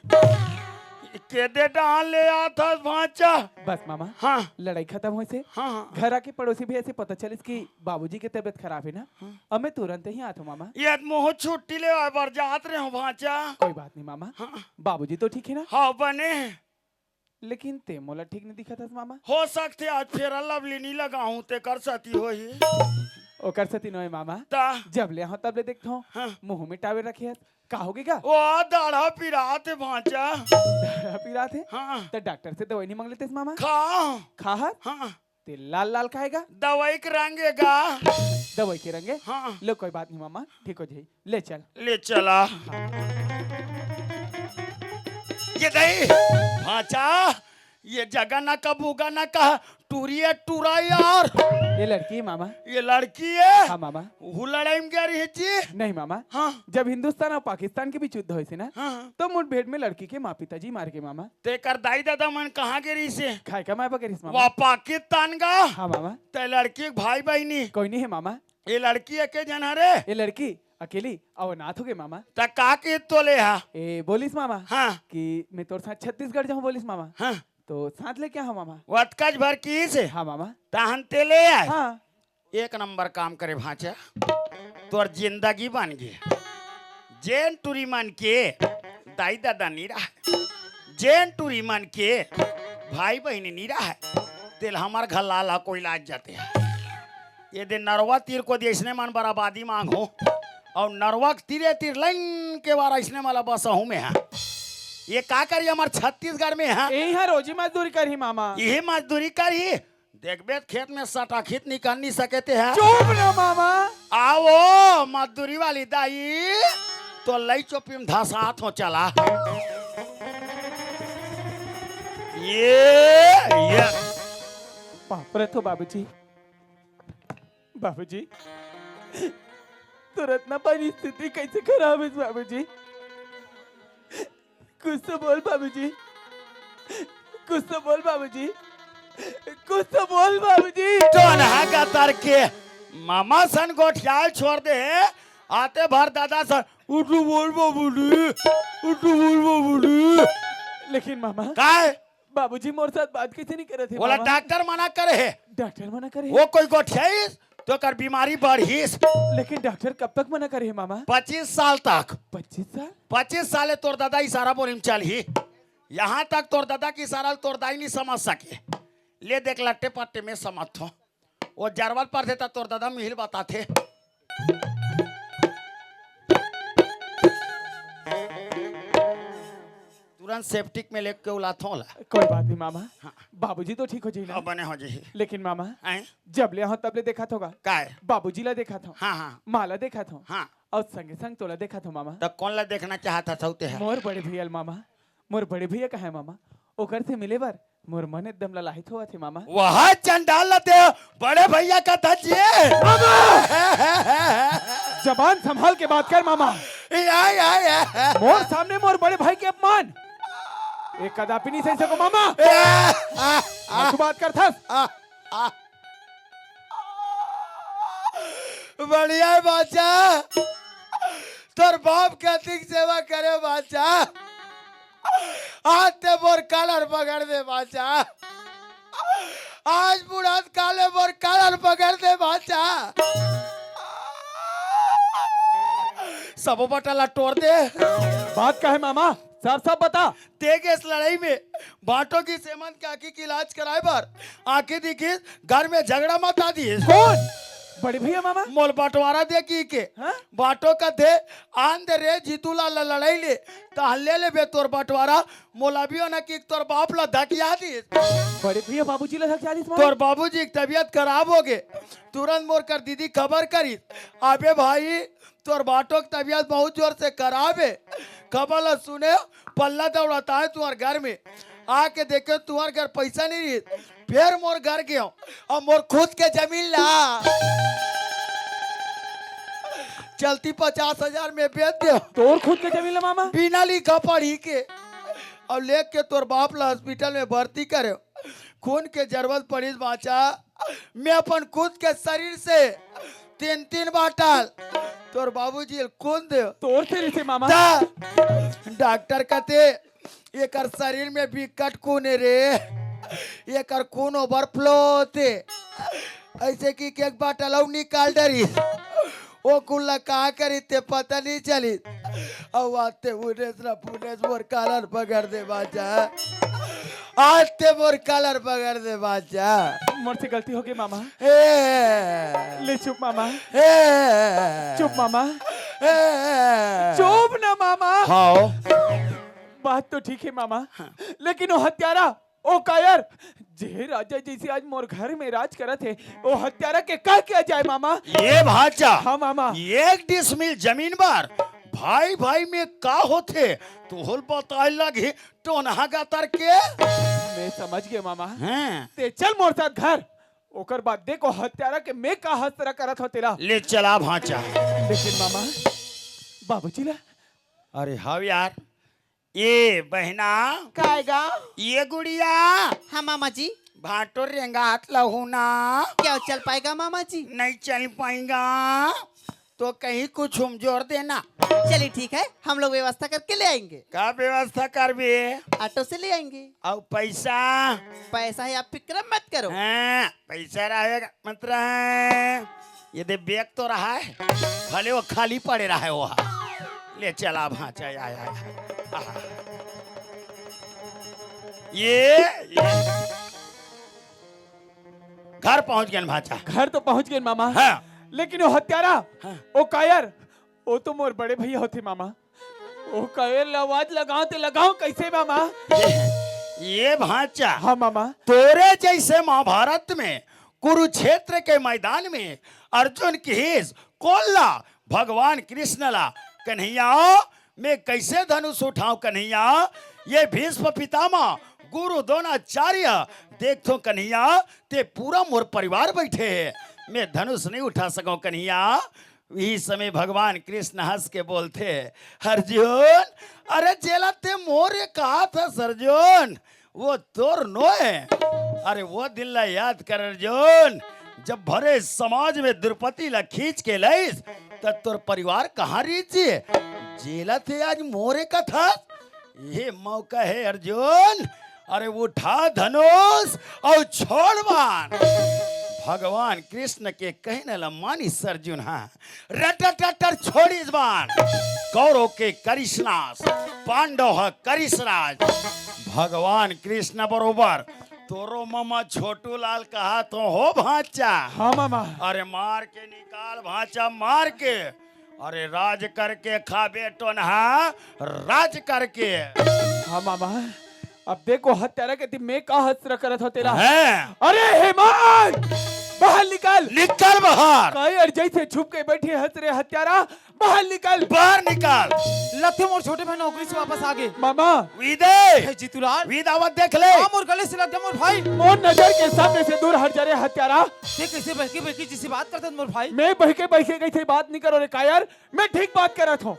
S2: के दे डाल ले आता भांचा
S3: बस मामा
S2: हाँ
S3: लड़ाई खत्म हुई से
S2: हाँ हाँ
S3: घर आके पड़ोसी भी ऐसे पता चलिस कि बाबूजी की तबीयत खराब है ना। अब मैं तुरंत ही आता हूँ मामा।
S2: ये मोह छुट्टी ले आए बार जात रहे हो भांचा
S3: कोई बात नहीं मामा।
S2: हाँ
S3: बाबूजी तो ठीक है ना,
S2: हाँ बने
S3: लेकिन ते मोला ठीक नहीं दिखा था मामा।
S2: हो सकते आज फिर लवली नहीं लगाऊं ते कर सती हो ही
S3: ओ कर सती नोए मामा।
S2: ता
S3: जब ले हाँ तब ले देखता हूँ
S2: हाँ।
S3: मुंह में टावे रखे है का होगी का
S2: वो दाढ़ा पिराते भांचा
S3: पी रहा थे
S2: हाँ
S3: तो डॉक्टर से दवाई नहीं मांग लेते मामा।
S2: खा
S3: खाहर
S2: हाँ
S3: ते लाल लाल खाएगा
S2: दवाई कराएंगेगा
S3: दवाई के रंगे।
S2: हाँ
S3: लो कोई बात नहीं मामा ठीक हो जाए ले चल।
S2: ले चला ये दही भांचा ये जगह ना का बुगा ना का टूरी है टूरा यार
S3: ये लड़की है मामा।
S2: ये लड़की है
S3: हाँ मामा।
S2: वो लड़ाई में क्या रही थी
S3: नहीं मामा
S2: हाँ
S3: जब हिंदुस्तान और पाकिस्तान के बीच युद्ध हुए थे ना
S2: हाँ
S3: तो मुठभेड़ में लड़की के माँ पिताजी मार के मामा
S2: ते कर दाई दादा मन कहाँ गिरी से
S3: खाए का मैं बकरीस मामा।
S2: वह पाकिस्तान का
S3: हाँ मामा
S2: ते लड़की भाई बहनी
S3: कोई नहीं है मामा।
S2: ये लड़की है के जना रे
S3: ये लड़की अकेली अवनाथ हो गई मामा।
S2: त का के तो ले हा
S3: ए बोलिस मामा
S2: हाँ
S3: कि मैं तोर साथ छत्तीसगढ़ जाऊँ बोलिस मामा
S2: हाँ
S3: तो साथ लेके हाँ मामा।
S2: वतकज भर की से
S3: हाँ मामा।
S2: तहन ते ले आए
S3: हाँ
S2: एक नंबर काम करे भांचा तोर जिंदगी बन गई जैन टूरी मन के दाई दादा नहीं रहा जैन टूरी मन के भाई बहनी नहीं रहा तेल हमार घर लाला कोई लाज जाते हैं ये दिन नरवा तीर को दे इसने मन बराबादी मांगो और नरवा तीरे तीर लाइन के बार इसने वाला बस हूँ में है ये का करी हमार छत्तीसगढ़ में है
S3: यही हाँ रोजी मजदूरी करी मामा।
S2: यही मजदूरी करी देखबे खेत में सटा खेत निकाल नहीं सकते हैं
S3: चुप ना मामा।
S2: आओ मजदूरी वाली दाई तो लई चोपी में धसात हो चला ये
S3: बाप रे तो बाबूजी बाबूजी तुरंत ना परिस्थिति कैसे खराब है बाबूजी कुछ तो बोल बाबूजी कुछ तो बोल बाबूजी कुछ तो बोल बाबूजी।
S2: टोन हागा तर के मामा सन गोठियाल छोड़ दे आते भर दादा सन उठू बोल बाबूली उठू बोल बाबूली
S3: लेकिन मामा
S2: काय
S3: बाबूजी मोर साथ बात कैसे नहीं करे थे
S2: बोला
S3: मामा?
S2: डॉक्टर मना करे है
S3: डॉक्टर मना करे
S2: वो कोई गोठियाई तो कर बीमारी बढ़ीस
S3: लेकिन डॉक्टर कब तक मना करे है मामा?
S2: 25 साल तक
S3: 25 साल
S2: 25 साल तोर दादा इशारा बोली में चल ही यहाँ तक तोर दादा की इशारा तोर दाई नहीं समझ सके ले देख लट्टे पट्टे में समझ थो वो जरवल पर देता तोर दादा मिहिल बताते तुरंत सेप्टिक में लेके उलाथो ला
S3: कोई बात नहीं मामा। बाबूजी तो ठीक हो जाए
S2: अब बने हो जी
S3: लेकिन मामा
S2: आए
S3: जब ले हाँ तब ले देखा था
S2: काय
S3: बाबूजी ला देखा था
S2: हाँ हाँ
S3: माला देखा था
S2: हाँ
S3: और संगे संग तोला देखा था मामा।
S2: तो कौन ला देखना चाहता सौते है
S3: मोर बड़े भैया मामा मोर बड़े भैया कहा है मामा ओकर से मिले बार मोर मन एकदम ललाहित हुआ थे मामा।
S2: वह चंडाल लते बड़े भैया का धजिए
S3: जबान संभाल के बात कर मामा। मोर सामने मोर बड़े भाई के अपमान एक कदापि नहीं सही सको मामा। तू बात कर था
S2: बढ़िया है बाचा तोर बाप कहती सेवा करे बाचा आज ते मोर कलर पकड़ दे बाचा आज बुढ़ात काले मोर कलर पकड़ दे बाचा सब बटला तोड़ दे
S3: बात का है मामा साफ साफ बता।
S2: देख इस लड़ाई में बाटो की सेमंत की आंखी की इलाज कराए पर आंखें दिखी घर में झगड़ा मत आ दी
S3: कौन बड़े भैया मामा
S2: मोल बंटवारा दे की के
S3: हाँ?
S2: बाटो का दे आन दे रे जीतूला लड़ाई ले तहन ले लेबे तोर बंटवारा मोलाबियो ना कि तोर बाप ला धकिया दी
S3: बड़े भैया बाबूजी लगा 40
S2: तोर बाबूजी की तबीयत खराब हो गए तुरंत मोर कर दीदी खबर करी अबे भाई तोर बाटो की तबीयत बहुत जोर से खराब है खबर ला सुने पल्ला दौड़ाता है तुम्हारे घर में आके देखे तुम्हारे घर पैसा नहीं रही फिर मोर घर गयो अब मोर खुद के जमीन ला चलती 50,000 में बेच दो
S3: तोर खुद के जमीन ला मामा
S2: बिना लिखा पढ़ी के और लेके के तोर बाप ला हॉस्पिटल में भर्ती करे खून के जरूरत पड़ी बाचा मैं अपन खुद के शरीर से 3 बाटल तोर बाबूजी खून दे
S3: तोर से से मामा
S2: डॉक्टर कहते एक शरीर में विकट खून है रे एक खून ओवरफ्लो होते ऐसे कि एक बाटल और निकाल डरी वो कुल्ला कहा करी ते पता नहीं चली अब आते पुनेस मोर कलर पकड़ दे बाजा आते मोर कलर पकड़ दे बाजा
S3: मोर से गलती हो गई मामा
S2: ए
S3: ले चुप मामा
S2: ए
S3: चुप मामा
S2: ए
S3: चुप ना मामा
S2: हाँ
S3: बात तो ठीक है मामा लेकिन वो हत्यारा ओ कायर जे राजा जैसे आज मोर घर में राज करत है वो हत्यारा के क्या किया जाए मामा
S2: ये भाचा
S3: हाँ मामा
S2: 1 डिसमिल जमीन बार भाई भाई में का होते तो होल बताए लगे तो नहा गातर के
S3: मैं समझ गया मामा
S2: हैं
S3: ते चल मोर साथ घर ओकर बाद देखो हत्यारा के मैं का हस्तरा करत हो तेरा
S2: ले चला भाचा
S3: लेकिन मामा बाबूजी ला
S2: अरे हाँ यार ये बहना
S1: काएगा
S2: ये गुड़िया
S5: हाँ मामा जी
S2: भाटो रेंगात लहूना
S5: क्या चल पाएगा मामा जी
S2: नहीं चल पाएगा तो कहीं कुछ जोर देना
S5: चलिए ठीक है हम लोग व्यवस्था करके ले आएंगे
S2: का व्यवस्था कर भी
S5: ऑटो से ले आएंगे
S2: और पैसा
S5: पैसा है आप फिक्र मत करो
S2: हाँ पैसा रहेगा मतलब ये दे बैग तो रहा है भले वो खाली पड़े रहा है वो ले चला भाचा आया ये घर पहुंच गए भाचा
S3: घर तो पहुंच गए मामा
S2: हाँ
S3: लेकिन वो हत्यारा
S2: हाँ।
S3: ओ कायर वो तो मोर बड़े भैया होते मामा ओ कायर आवाज लगाओ तो लगाओ कैसे मामा
S2: ये भाचा
S3: हाँ मामा
S2: तोरे जैसे महाभारत में कुरुक्षेत्र के मैदान में अर्जुन की हिस कोल्ला भगवान कृष्ण ला कन्हैया मैं कैसे धनुष उठाऊं कन्हैया ये भीष्म पितामह गुरु द्रोणाचार्य देख तो कन्हैया ते पूरा मोर परिवार बैठे है मैं धनुष नहीं उठा सकूं कन्हैया इस समय भगवान कृष्ण हंस के बोलते अर्जुन अरे जेला ते मोरे कहा था अर्जुन वो तोर नो है अरे वो दिन ला याद कर अर्जुन जब भरे समाज में द्रौपदी ला खींच के लाइस तब तोर परिवार कहाँ रीचे जेला थे आज मोरे का था ये मौका है अर्जुन अरे उठा धनुष और छोड़ बाण भगवान कृष्ण के कहने ला मानिस अर्जुन हाँ रटर छोड़ी बाण कौरव के करिशनाश पांडव करिशराज भगवान कृष्ण बरोबर तोरो मामा छोटू लाल कहा तो हो भाचा
S3: हाँ मामा
S2: अरे मार के निकाल भाचा मार के अरे राज करके खा बेटो नहा राज करके
S3: हाँ मामा अब देखो हत्यारा के मैं का हस्त्र करत हो तेरा
S2: है
S3: अरे हेमंत बाहर निकल
S2: निकल बाहर
S3: कायर जैसे छुप के बैठी हंसरे हत्यारा बाहर निकल
S2: बाहर निकाल
S3: लथे मोर छोटे भाई नौकरी से वापस आ गए मामा
S2: विदे
S3: जीतूलाल
S2: विदावत देख ले
S3: मोर गले से लग गया मोर भाई मोर नजर के सामने से दूर हट जा रे हत्यारा
S5: ये कैसे बहके बहके जिससे बात करते मोर भाई
S3: मैं बहके कैसे बात नहीं करो रे कायर मैं ठीक बात कर रहा था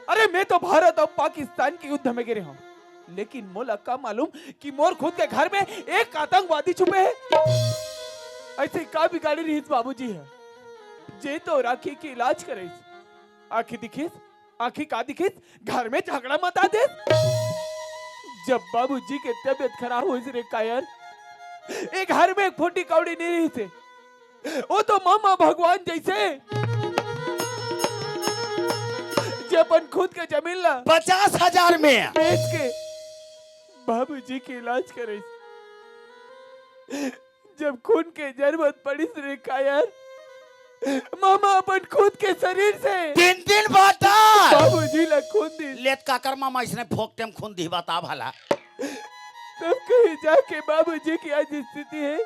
S3: अरे मैं तो भारत और पाकिस्तान के युद्ध में गिरे हूँ लेकिन मोला का मालूम कि मोर खुद के घर में एक आतंकवादी छुपे है ऐसे का बिगाड़ी रही बाबूजी है जे तो राखी की इलाज करे आखी दिखिस आखी का दिखिस घर में झगड़ा मता दे जब बाबूजी के तबीयत खराब हुई रे कायर एक घर में एक फोटी कौड़ी नहीं रही थे वो तो मामा भगवान जैसे अपन खुद के जमीन ला
S2: 50,000 में
S3: बेच के बाबूजी की इलाज करे जब खून के जरूरत पड़ी रे कायर मामा अपन खुद के शरीर से
S2: 3 बाटा
S3: बाबूजी ला खून दी।
S2: लेत काकर मामा इसने फोकटेम खून दी बता भला।
S3: तब कहीं जाके बाबूजी की आज स्थिति है,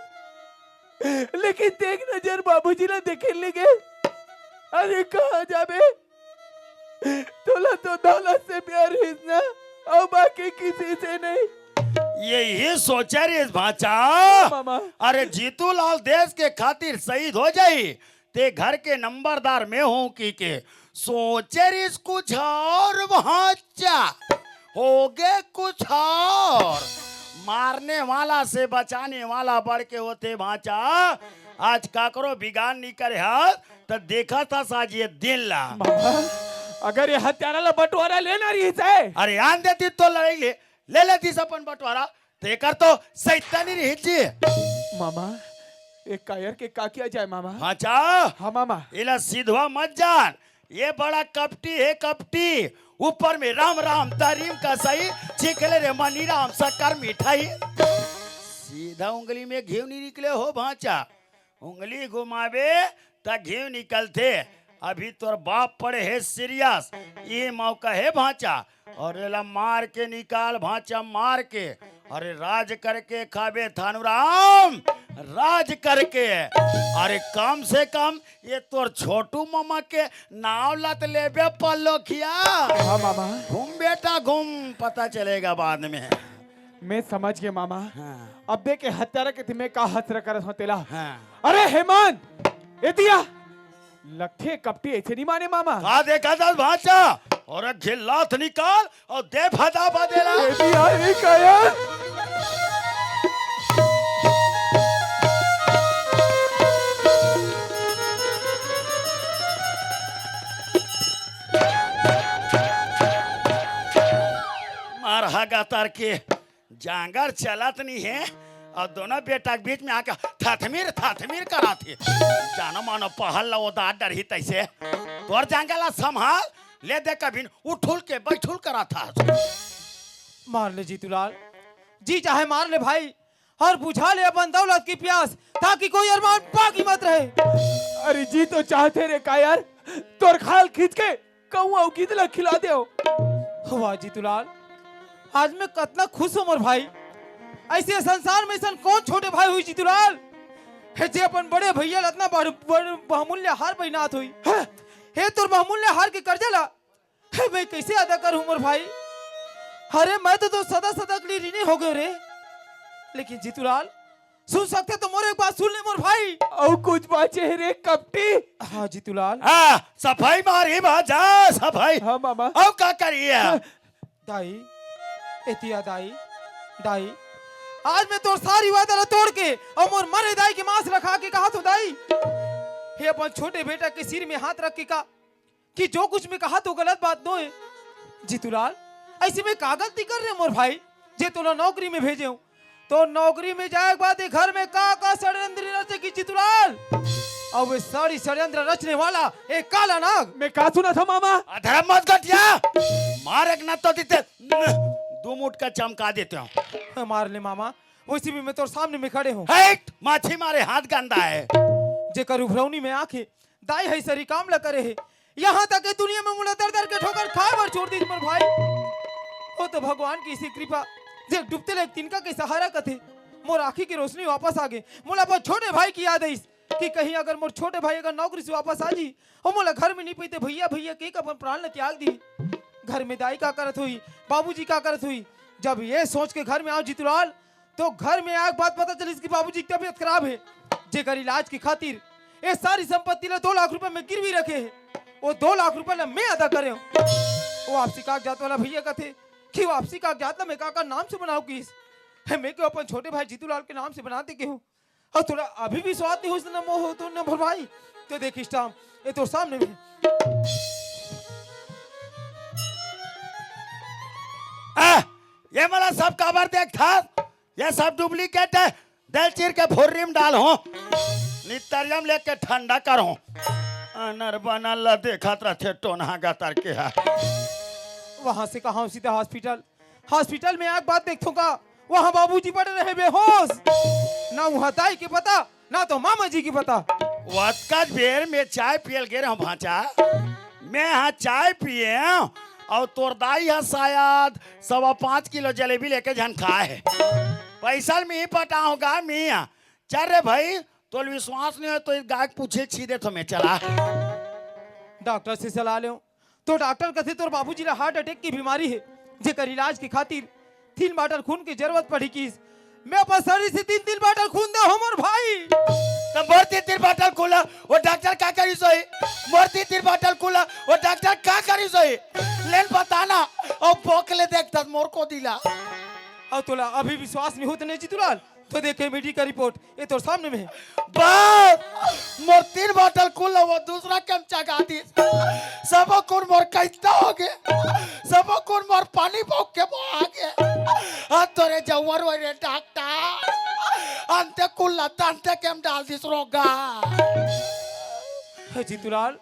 S3: लेकिन देख नजर बाबूजी ना देखे लगे। अरे कहाँ जाबे, तोला तो दौलत से प्यार है ना, और बाकी किसी से नहीं।
S2: यही सोचा रे भाचा।
S3: मामा
S2: अरे जीतू लाल देश के खातिर शहीद हो जाई ते घर के नंबरदार में हूँ की सोचे रे कुछ और भाचा हो गए कुछ और। मारने वाला से बचाने वाला बढ़ के होते भाचा। आज काकरो बिगाड़ नहीं करे हाथ तो देखा था साज ये दिन ला।
S3: मामा अगर ये हत्यारा ला बंटवारा लेना रही है,
S2: अरे आन देती तो लड़ाई ले लेती अपन बंटवारा तेकर तो सैतानी रही जी।
S3: मामा एक कायर के का किया जाए मामा।
S2: भाचा
S3: हाँ मामा।
S2: इला सीधवा मत जान, ये बड़ा कपटी है कपटी। ऊपर में राम राम तारीम का सही चिकले रे मनी राम शक्कर मिठाई। सीधा उंगली में घी नहीं निकले हो भाचा, उंगली घुमावे त घी निकलते। अभी तोर बाप पड़े है सीरियस, ये मौका है भाचा। और एला मार के निकाल भाचा मार के। अरे राज करके खाबे थानुराम, राज करके। अरे कम से कम ये तोर छोटू मामा के नाव लत लेबे पल्लो खिया।
S3: हाँ मामा
S2: घूम बेटा घूम, पता चलेगा बाद में।
S3: मैं समझ गया मामा।
S2: हाँ,
S3: अब देखे हत्यारा के तुम्हें का हसर करत हो तेला।
S2: हाँ।
S3: अरे हेमंत एतिया लट्ठे कपटी ऐसे नहीं माने मामा।
S2: का देखा था भाचा, और घिल्लात निकाल और दे फदा बदेला।
S3: एतिया एक कायर
S2: मार हगा तार के जांगर चलत नहीं है और दोनों बेटा के बीच में आके थथमीर थथमीर करा थे। जानो मानो पहल ला वो डर ही तैसे तोर जांगला संभाल ले दे कभी उठुल के बैठुल करा था।
S3: मार ले जीतूलाल, जी चाहे मार ले भाई, और बुझा ले अपन दौलत की प्यास, ताकि कोई अरमान बाकी मत रहे। अरे जी तो चाहते रे कायर, तोर खाल खींच के कौआ कितना खिला दे। वाह जीतूलाल, आज मैं कितना खुश हूँ मोर भाई। ऐसे संसार में सन कौन छोटे भाई हुई जीतूलाल, हे जे अपन बड़े भैया इतना बहुमूल्य हार पहिनात हुई। हे तोर बहुमूल्य हार के कर्जा ला हे मैं कैसे अदा करूं मोर भाई। अरे मैं तो सदा सदा के लिए ऋणी हो गए रे। लेकिन जीतूलाल सुन सकते तो मोर एक बात सुन ले मोर भाई। और कुछ बाचे रे कपटी। हाँ जीतूलाल।
S2: हाँ सफाई मारी भाजा सफाई।
S3: हाँ मामा।
S2: अब क्या करिए
S3: दाई एतिया दाई दाई, आज मैं तोर सारी वादा तोड़ के और मोर मरे दाई के मांस रखा के कहा तो दाई, हे अपन छोटे बेटा के सिर में हाथ रख के कहा कि जो कुछ मैं कहा तो गलत बात नो है। जीतूलाल ऐसे में का गलती कर रहे मोर भाई, जे तोला नौकरी में भेजे हूँ तो नौकरी में जाए के बाद घर में का षड्यंत्र रचे की जीतूलाल। और वे सारी षड्यंत्र रचने वाला एक काला नाग। मैं का सुना था मामा।
S2: अधर्म मत घटिया, मार एक न तो देते दो मुठ का चमका देते हूँ।
S3: मार ले मामा, उसी भी मैं तो सामने में खड़े हूँ।
S2: माछी मारे हाथ गंदा है,
S3: जेकर उभरौनी में आंखें दाई है सरी काम ल करे है। यहाँ तक के दुनिया में मुला दर दर के ठोकर खाए और छोड़ दी मोर भाई। वो तो भगवान की इसी कृपा जे डूबते ले तिनका के सहारा कथे मोर आँखी की रोशनी वापस आ गई। मोला अपन छोटे भाई की याद आई कि कहीं अगर मोर छोटे भाई अगर नौकरी से वापस आ जी और मोला घर में नहीं पीते भैया भैया के अपन प्राण ने त्याग दी। घर में दाई का करत हुई, बाबूजी का करत हुई। जब ये सोच के घर में आओ जीतूलाल तो घर में आग बात पता चली कि बाबूजी की तबीयत खराब है। जेकर इलाज की खातिर ये सारी संपत्ति ले 2 लाख रुपए में गिरवी रखे है। वो 2 लाख रुपए ले मैं अदा करे हूँ। वो आपसी कागजात वाला भैया का थे कि वो आपसी कागजात मैं काका नाम से बनाऊ किस है, मैं क्यों अपन छोटे भाई जीतूलाल के नाम से बनाते के हूँ। और थोड़ा अभी भी स्वाद नहीं हो मोह हो तो न भर भाई तो देख इष्टाम ये तो सामने में।
S2: ये मला सब काबर देख था, ये सब डुप्लीकेट है। दिल चीर के फुर्री में डाल हो, नितरियम लेके ठंडा कर हो। अनर बनल देखत रहे टोना गतर के है।
S3: वहां से कहा सीधा हॉस्पिटल। हॉस्पिटल में आग बात देखूंगा वहां बाबूजी पड़े रहे बेहोश, ना वहां दाई के पता ना तो मामा जी की पता।
S2: वतका बेर में चाय पियल गे रहा भाचा मैं यहाँ चाय पिए और तोर दाई है शायद 5.25 किलो जलेबी लेके झन खाए है पैसा में ही पटा होगा मैं चल रे भाई तो विश्वास नहीं है तो इस गाय पूछे छी दे तो मैं चला
S3: डॉक्टर से सलाह ले तो डॉक्टर कहते तोर बाबूजी ला हार्ट अटैक की बीमारी है जेकर इलाज की खातिर 3 बॉटल खून की जरूरत पड़ी की मैं अपन शरीर से 3 बॉटल खून दे हमर भाई
S2: तो मोरती 3 बॉटल खुला वो डॉक्टर का करी सोई मोरती 3 बॉटल खुला वो डॉक्टर का करी सोई लेन बताना और पोकले देखता मोर को दिला
S3: और तोला अभी विश्वास में होत नहीं जितुलाल तो देखे मेडिकल रिपोर्ट ये तो सामने में है
S2: बस मोर 3 बॉटल खुला वो दूसरा कम चगा दी सब कौन मोर कैसा हो गए सब कौन मोर पानी पोक के आ गए तोरे जवर वरे डॉक्टर अंते कुल्ला तंते केम डाल दिस रोगा
S3: जितुलाल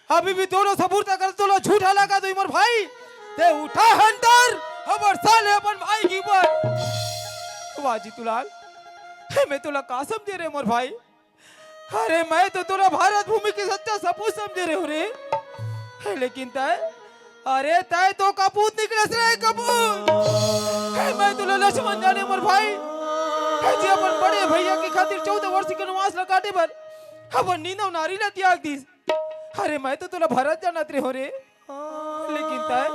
S3: अभी भी दोनों सबूत अगर तोला झूठा लगा तो इमर भाई ते उठा हंटर हमर साले अपन भाई की ऊपर वाह जितुलाल मैं तोला का समझे रे मोर भाई अरे मैं तो तोला भारत भूमि की सच्चा सपूत समझे रे हो रे लेकिन तय अरे तय तो कपूत निकले रे कपूत मैं तोला लक्ष्मण जाने मोर भाई जी अपन बड़े भैया की खातिर 14 वर्ष के वनवास लगाटे पर अपन नींदव नारी ला त्याग दीस अरे मैं तो तोला भरत जानत रे हो रे लेकिन तय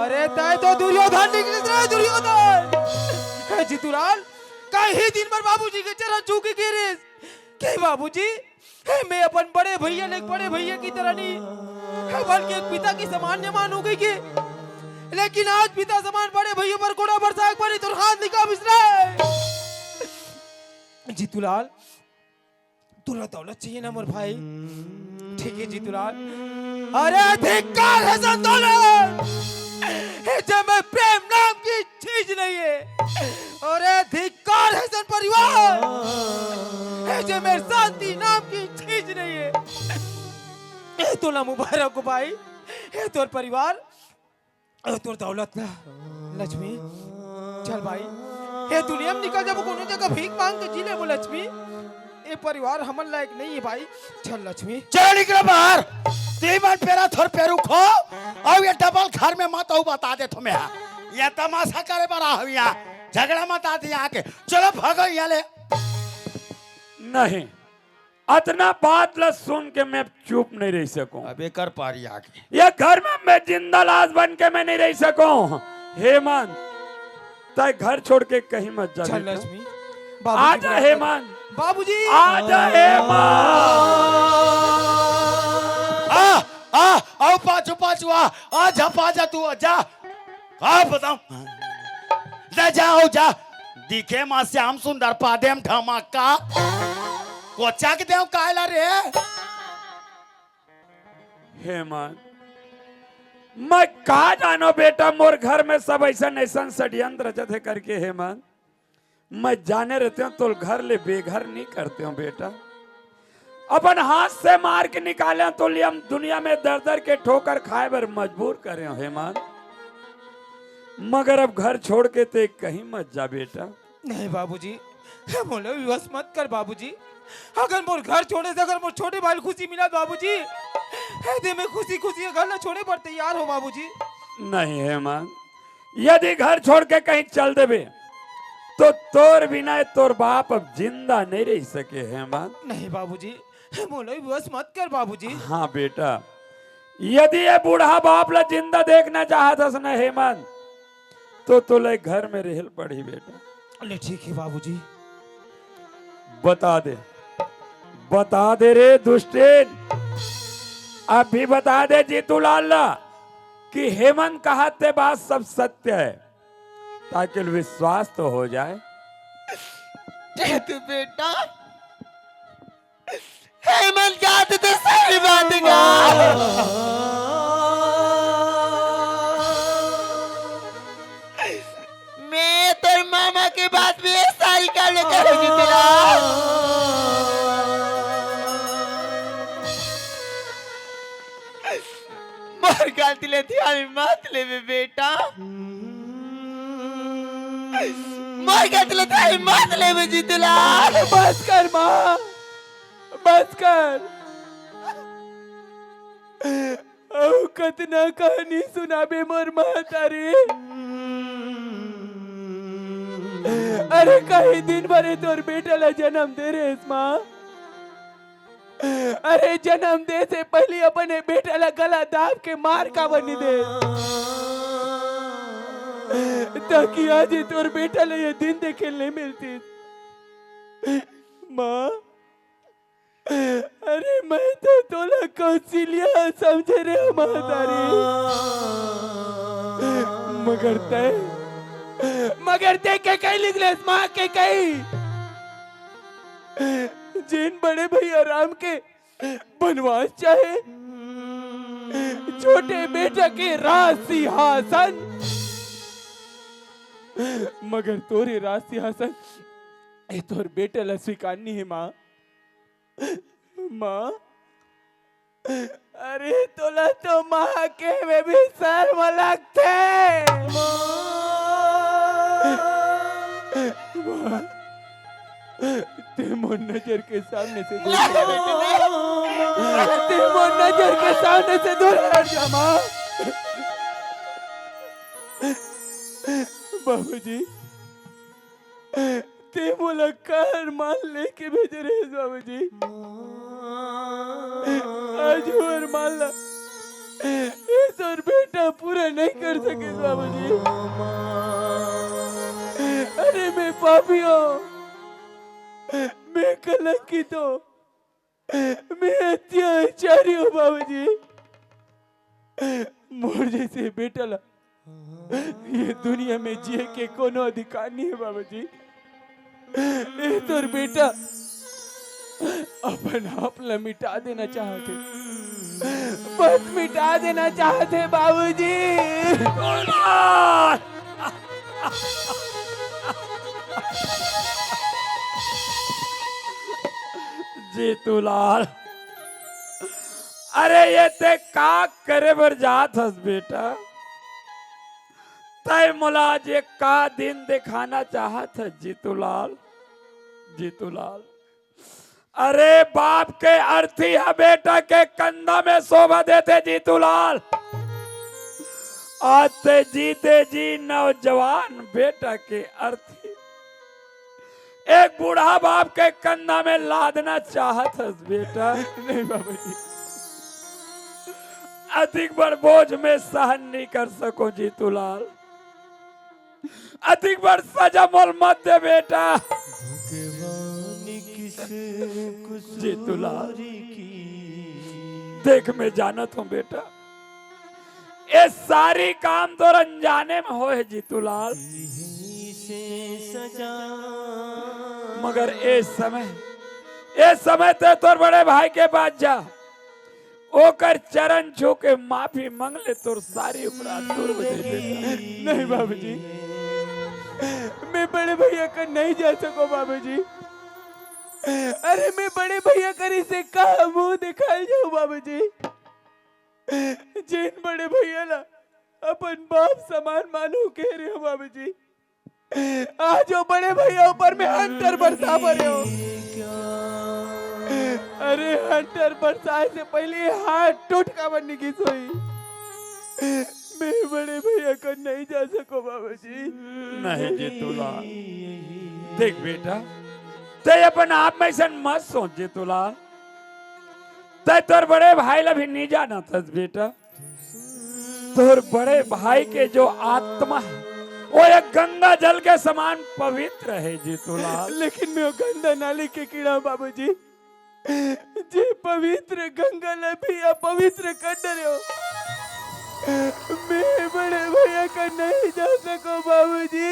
S3: अरे तय तो दुर्योधन निकले रे दुर्योधन जितुलाल कहीं दिन भर बाबूजी के चरण चूके गिरे के बाबूजी मैं अपन बड़े भैया ले बड़े भैया की तरह नहीं बल्कि एक पिता की समान मान हो गई के लेकिन आज पिता समान बड़े भैया पर घोड़ा बरसा पड़ी तो हाथ निकाल बिसरा जीतूलाल तुला दौलत चाहिए ना मोर भाई ठीक है जीतूलाल अरे धिक्कार है संतोलन जब मैं प्रेम नाम की चीज नहीं है और धिक्कार है सन परिवार जब मैं शांति नाम की चीज नहीं है तोला मुबारक हो भाई तोर परिवार तोर दौलत ना लक्ष्मी चल भाई ये दुनिया में निकल जब कोनो जगह भीख मांग के जीले वो लक्ष्मी ये परिवार हमन लायक नहीं है भाई चल लक्ष्मी
S2: चल निकल बाहर तीन पेरा थोर पेरू खो और ये डबल घर में मत बता दे तुम्हें ये तमाशा करे बड़ा हो यहाँ झगड़ा मत आती यहाँ के चलो भागो यहाँ ले
S8: नहीं इतना बात ला सुन के मैं चुप नहीं रह सकूं
S2: अबे कर पारी आके
S8: ये घर में मैं जिंदा लाश बन के मैं नहीं रह सकूं हेमंत तय घर छोड़ के कहीं मत जा
S3: चल लक्ष्मी
S8: आजा हेमंत
S3: बाबूजी
S8: आजा हेमंत
S2: आओ पाचू आ झपा जा तू जा बताओ जाओ जा दिखे मां श्याम सुंदर पादेम धमाका कोचा के देव कायला रे
S8: हेमंत मैं कहा जानो बेटा मोर घर में सब ऐसा ऐसा षड्यंत्र रचते करके हेमंत मैं जाने रहते हूँ तो घर ले बेघर नहीं करते हूँ बेटा अपन हाथ से मार के निकाले तो हम दुनिया में दर दर के ठोकर खाए पर मजबूर करे हेमंत मगर अब घर छोड़ के ते कहीं मत जा बेटा
S3: नहीं बाबूजी बोले विवश मत कर बाबूजी अगर मोर घर छोड़े से अगर मोर छोटे भाई खुशी मिला बाबूजी दे में खुशी खुशी घर ना छोड़े पर तैयार हो बाबूजी
S8: नहीं हेमंत यदि घर छोड़ के कहीं चल देवे तो तोर बिना तोर बाप अब जिंदा नहीं रह सके हेमंत
S3: नहीं बाबूजी बोले विवश मत कर बाबूजी
S8: हाँ बेटा यदि ये बूढ़ा बाप ला जिंदा देखना चाहता ना हेमंत तो तुले घर में रहल पड़ी बेटा
S3: अरे ठीक है बाबूजी
S8: बता दे रे दुष्टेन अब भी बता दे जीतूलाल कि हेमंत कहा ते बात सब सत्य है ताकि विश्वास तो हो जाए
S1: तू बेटा हेमंत का तो सही बात का मैं तेरे मामा के बात भी सारी कर ले करूंगी तेरा मोर गलती ले थी अभी मत ले बेटा मोर गलती ले थी मत ले जीतला
S3: बस कर माँ बस कर। औ कतना कहानी सुनाबे मोर महतारी। अरे कहीं दिन भरे तोर बेटा ला जन्म दे रे माँ। अरे जन्म दे से पहले अपने बेटा ला गला दाब के मार का बनी दे, ताकि आज तोर बेटा ला ये दिन देखे नहीं मिलती। माँ अरे मैं तो तोला कौशल्या समझे रे महतारी, मगर ते के कहीं लिखले माँ के कहीं जिन बड़े भैया राम के बनवास चाहे, छोटे बेटा के राज सिंहासन, मगर तोरे राज सिंहासन ए तोर बेटा ला स्वीकार नहीं है माँ। माँ अरे तोला तो माँ के में भी शर्म लगते। ते मोर नजर के सामने से दूर ते मोर नजर के सामने से दूर हट जा माँ। बाबूजी ते मोला कार मान लेके भेजे रहे बाबूजी। आज और माला ये तोर बेटा पूरा नहीं कर सके बाबूजी। अरे मैं पापी हूँ, मैं कलंकित हूँ, मैं अत्याचारी हूँ बाबूजी। मोर जैसे बेटा ला ये दुनिया में जिए के कोनो अधिकार नहीं है बाबूजी। ये तोर बेटा अपन आप ला मिटा देना चाहते, बस मिटा देना चाहते बाबूजी।
S8: जीतूलाल अरे ये ते का करे बर जात हस बेटा, तय मुला जे का दिन दिखाना चाहत है जीतूलाल। जीतूलाल अरे बाप के अर्थी है बेटा के कंधा में शोभा देते जीतूलाल। आज ते जीते जी नौजवान बेटा के अर्थी एक बूढ़ा बाप के कंधा में लादना चाहत है बेटा।
S3: नहीं बाबूजी
S8: अधिक बड़ बोझ में सहन नहीं कर सको जीतूलाल, अधिक बड़ सजा मोल मत दे बेटा। जीतूलाल देख मैं जानत हूँ बेटा ये सारी काम तो अनजाने में हो है जीतूलाल, मगर इस समय ते तोर बड़े भाई के पास जा, ओकर चरण छू के माफी मांग ले, तोर सारी अपराध दूर हो जाए।
S3: नहीं बाबूजी मैं बड़े भैया का नहीं जा सको बाबूजी। अरे मैं बड़े भैया करी से कहा मुंह दिखाई जाऊं बाबूजी। जिन बड़े भैया ला अपन बाप समान मानू कह रहे हो बाबूजी, आज वो बड़े भैया ऊपर में हंटर बरसा पड़े हो। अरे हंटर बरसाए से पहले हाथ टूट का बनने की सोई। मैं बड़े भैया का नहीं जा सको बाबूजी।
S8: नहीं जीतूलाल देख बेटा ते अपन आप में ऐसा मत सोच जीतूलाल, ते तोर बड़े भाई ला भी नहीं जाना था बेटा। तोर बड़े भाई के जो आत्मा है वो एक गंगा जल के समान पवित्र है जीतूलाल।
S3: लेकिन मैं गंगा नाली के कीड़ा बाबूजी, जी पवित्र गंगा ला भी अपवित्र कर रहे हो। मैं बड़े भैया का नहीं जा सको बाबूजी।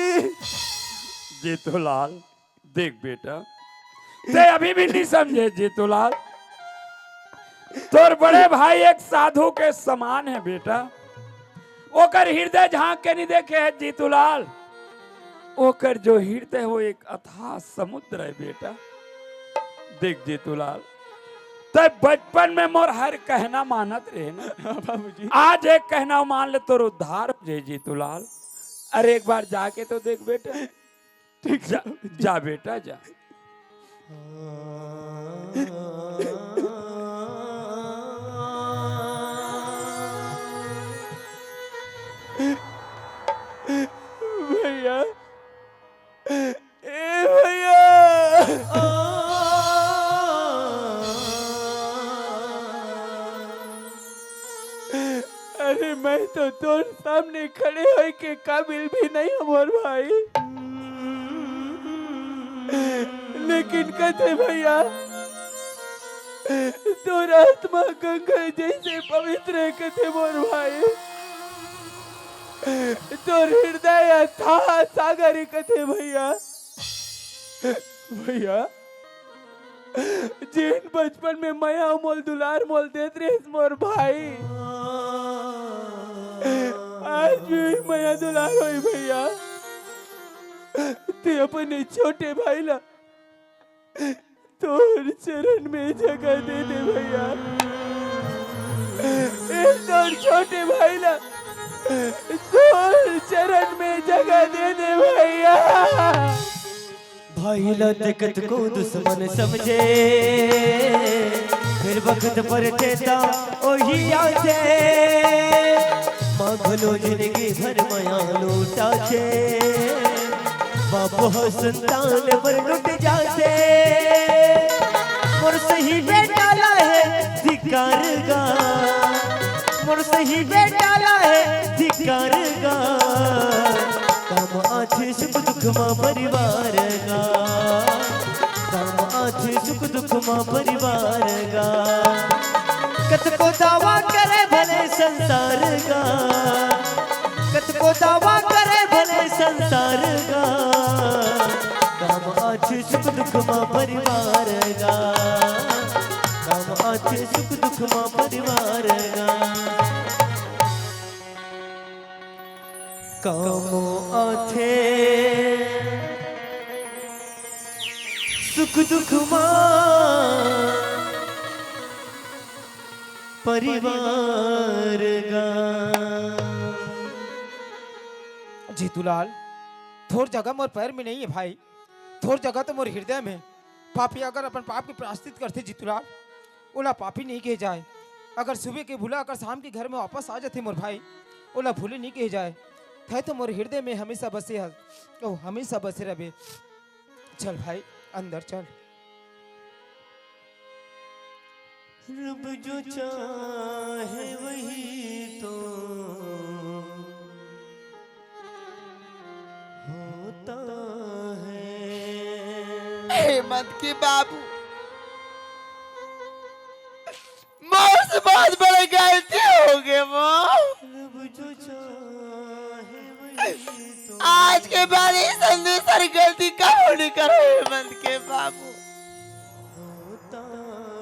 S8: जीतूलाल देख बेटा ते अभी भी नहीं समझे जीतूलाल, तोर बड़े भाई एक साधु के समान है बेटा। ओकर हृदय झांक के नहीं देखे है जीतूलाल, ओकर जो हृदय है वो एक अथाह समुद्र है बेटा। देख जीतूलाल ते बचपन में मोर हर कहना मानत रहे ना
S3: बाबूजी।
S8: आज एक कहना मान ले तो उद्धार हो जाए जीतूलाल। अरे एक बार जाके तो देख बेटा।
S3: ठीक
S8: जा बेटा जा।
S4: ए भैया अरे मैं तो तोर सामने खड़े होए के काबिल भी नहीं हूँ मोर भाई, लेकिन कहते भैया तोर आत्मा गंगा जैसे पवित्र है कहते मोर भाई, तोर हृदय था सागर कहते भैया। भैया जिन बचपन में माया मोल दुलार मोल देत रहे मोर भाई, आज भी माया दुलार होई भैया। ते अपने छोटे भाई ला तोर चरण में जगह दे दे भैया, तोर छोटे भाई ला तोर चरण में जगह दे दे भैया। भाई ला दिक्कत को दुश्मन समझे, फिर वक्त पर चेता ओही आछे, मांगलो जिंदगी भर माया लूटा छे, बाप हो संतान पर लुट जाते, मोर सही बेटा ला है धिकार गा, मोर सही बेटा ला है धिकार गा, काम आछे सुख दुख मां परिवार गा, काम आछे सुख दुख मां परिवार गा, कत को दावा करे भले संसार गा, कत को दावा करे भले संसार गा, काम आछे सुख दुख मां परिवार गा, काम आछे सुख दुख मां परिवार गा, कामो आथे सुख दुख मां परिवार गा।
S3: जीतूलाल थोर जगह मोर पैर में नहीं है भाई, थोर जगह तो मोर हृदय में। पापी अगर अपन पाप के प्रायश्चित करते जीतूलाल, ओला पापी नहीं कहे जाए। अगर सुबह के भूला अगर शाम के घर में वापस आ जाते मोर भाई, ओला भूले नहीं कहे जाए। थे तो मोर हृदय में हमेशा बसे है, ओ हमेशा बसे रहे। चल भाई अंदर चल।
S4: रब जो चाहे वही तो होता है।
S1: हेमंत के बाबू मोर से बहुत बड़ी गलती हो गई माँ।
S4: रब जो चाहे वही तो
S1: आज के बाद ये संदेश गलती कब नहीं करो हेमंत के बाबू।
S4: होता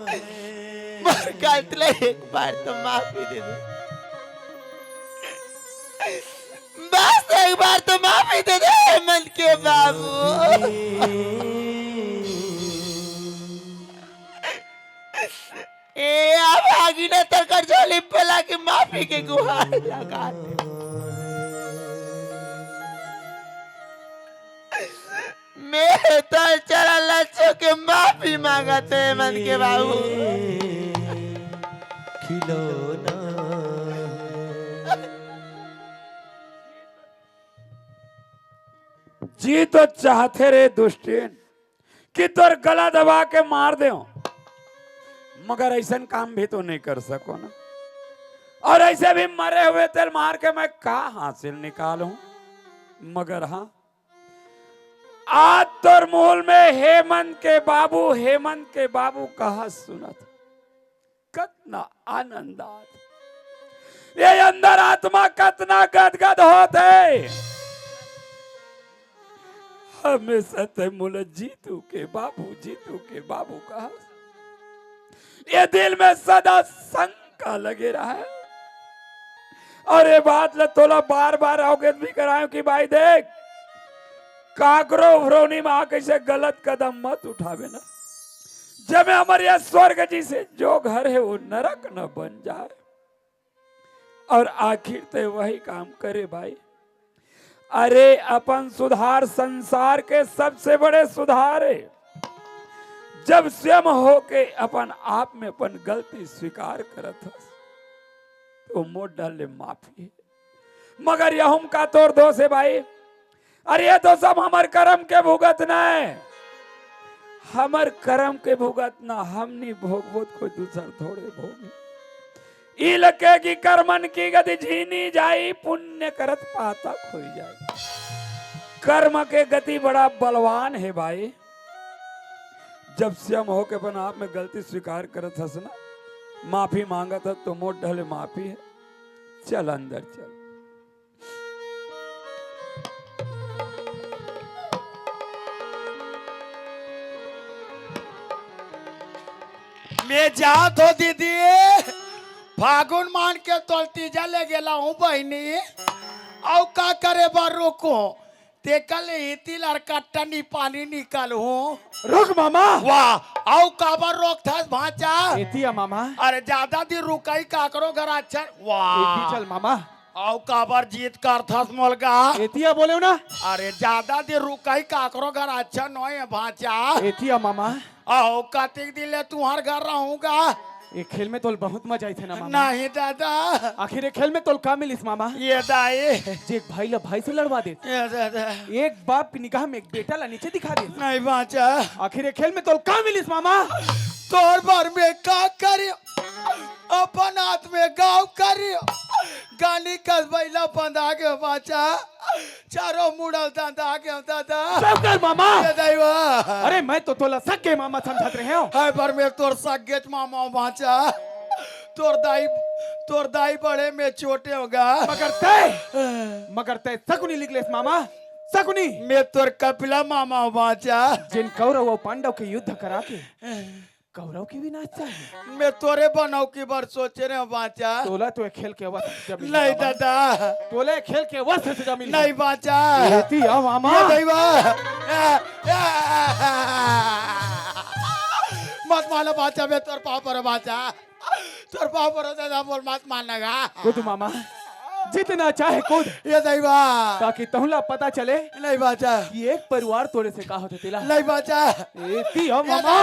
S4: है।
S1: मोर कातले एक बार तो माफी दे दे, बस एक बार तो माफी दे दे हेमंत के बाबू। ए अब आगे न तकर झोली पला के माफी के गुहार लगा दे। मैं तो चला लच्छो के माफी मांगते हेमंत के बाबू।
S4: खिलौना
S8: जी तो चाहते रे दुष्टीन कि तोर गला दबा के मार दे, मगर ऐसा काम भी तो नहीं कर सको ना। और ऐसे भी मरे हुए तेल मार के मैं का हासिल निकालूं। मगर हाँ, आज तोर मूल में हेमंत के बाबू कहा सुनत कतना आनंदात ये अंदर आत्मा कतना गदगद होते। हमेशा ते मुल जीतू के बाबू कहा ये दिल में सदा शंका लगे रहा है। और ये बात ल तोला बार बार अवगत भी करायो कि भाई देख, काकरो भ्रोनी में आके से गलत कदम मत उठावे ना। जब हमारे यह स्वर्ग जी से जो घर है वो नरक न बन जाए। और आखिर ते वही काम करे भाई। अरे अपन सुधार संसार के सबसे बड़े सुधार है। जब स्वयं हो के अपन आप में अपन गलती स्वीकार करत हस तो मोड़ डाले माफी है। मगर यह का तोर दोष है भाई। अरे ये तो सब हमार कर्म के भुगत न है, हमार कर्म के भुगत ना हमनी भोगवत कोई दूसर थोड़े भोगे। ई लगे की कर्मन की गति झीनी जाई, पुण्य करत पाता खोई जाए। कर्म के गति बड़ा बलवान है भाई। जब से हम होके अपन आप में गलती स्वीकार करत हस ना, माफी मांगत है तो मोट ढले माफी है। चल अंदर चल।
S2: मैं जात हो दीदी, फागुन मान के तोलतीजा ले गेला हूँ बहनी। औ का करे बार रोको, ते कल इती लड़का टनी पानी निकाल हूँ।
S3: रुक मामा।
S2: वाह, औ का बार रोक था भाचा।
S3: एतिया मामा।
S2: अरे ज्यादा दिन रुकाई का करो घर अच्छा। वाह,
S3: चल मामा।
S2: औ का बार जीत कर था मोलगा।
S3: एतिया बोले ना।
S2: अरे ज्यादा दिन रुकाई का करो घर अच्छा नोय है भाचा।
S3: एतिया मामा।
S2: औ कातिक दिले तुम्हार घर रहूंगा।
S3: ये खेल में तोल बहुत मजा आई थे ना मामा।
S2: नहीं दादा,
S3: आखिर ये खेल में तोल का मिलिस मामा?
S2: ये दाई,
S3: जे एक भाई ला भाई से लड़वा दे,
S2: ये दादा,
S3: एक बाप की निगाह में एक बेटा ला नीचे दिखा दे।
S2: नहीं बाचा।
S3: आखिर ये खेल में तोल का मिलिस मामा?
S2: तोर बार में का करियो, अपन हाथ में गाँव करियो। गानी कस बैला बंधा के बाचा, चारों मुड़ल दंधा के दादा।
S3: सब कर मामा।
S2: ये दाईवा,
S3: अरे मैं तो तोला सके मामा समझत रहे हो।
S2: हाय पर में तोर सगेच मामा बाचा। तोर दाई बड़े में छोटे होगा।
S3: मगर तय सकुनी निकले मामा, सकुनी।
S2: मैं तोर कपिला मामा बाचा।
S3: जिन कौरव और पांडव के युद्ध करा के कौरव की भी नाच चाहिए।
S2: मैं तोरे बनाऊ की बार सोचे रहे बाचा।
S3: तोला तो खेल के अवस्था जमीन।
S2: नहीं दादा,
S3: तोले खेल के अवस्था से जमीन।
S2: नहीं बाचा।
S3: एतिया मामा।
S2: ये दैवा, मत मानो बाचा। मैं तोर पाँव पर बाचा, तोर पाँव पर दादा बोल मत मानगा।
S3: कूद मामा, जितना चाहे कूद।
S2: ये दैवा,
S3: ताकि तहुला पता चले
S2: नहीं बाचा।
S3: कि एक परिवार तोड़े से का होते तिला।
S2: नहीं बाचा।
S3: एतिया मामा।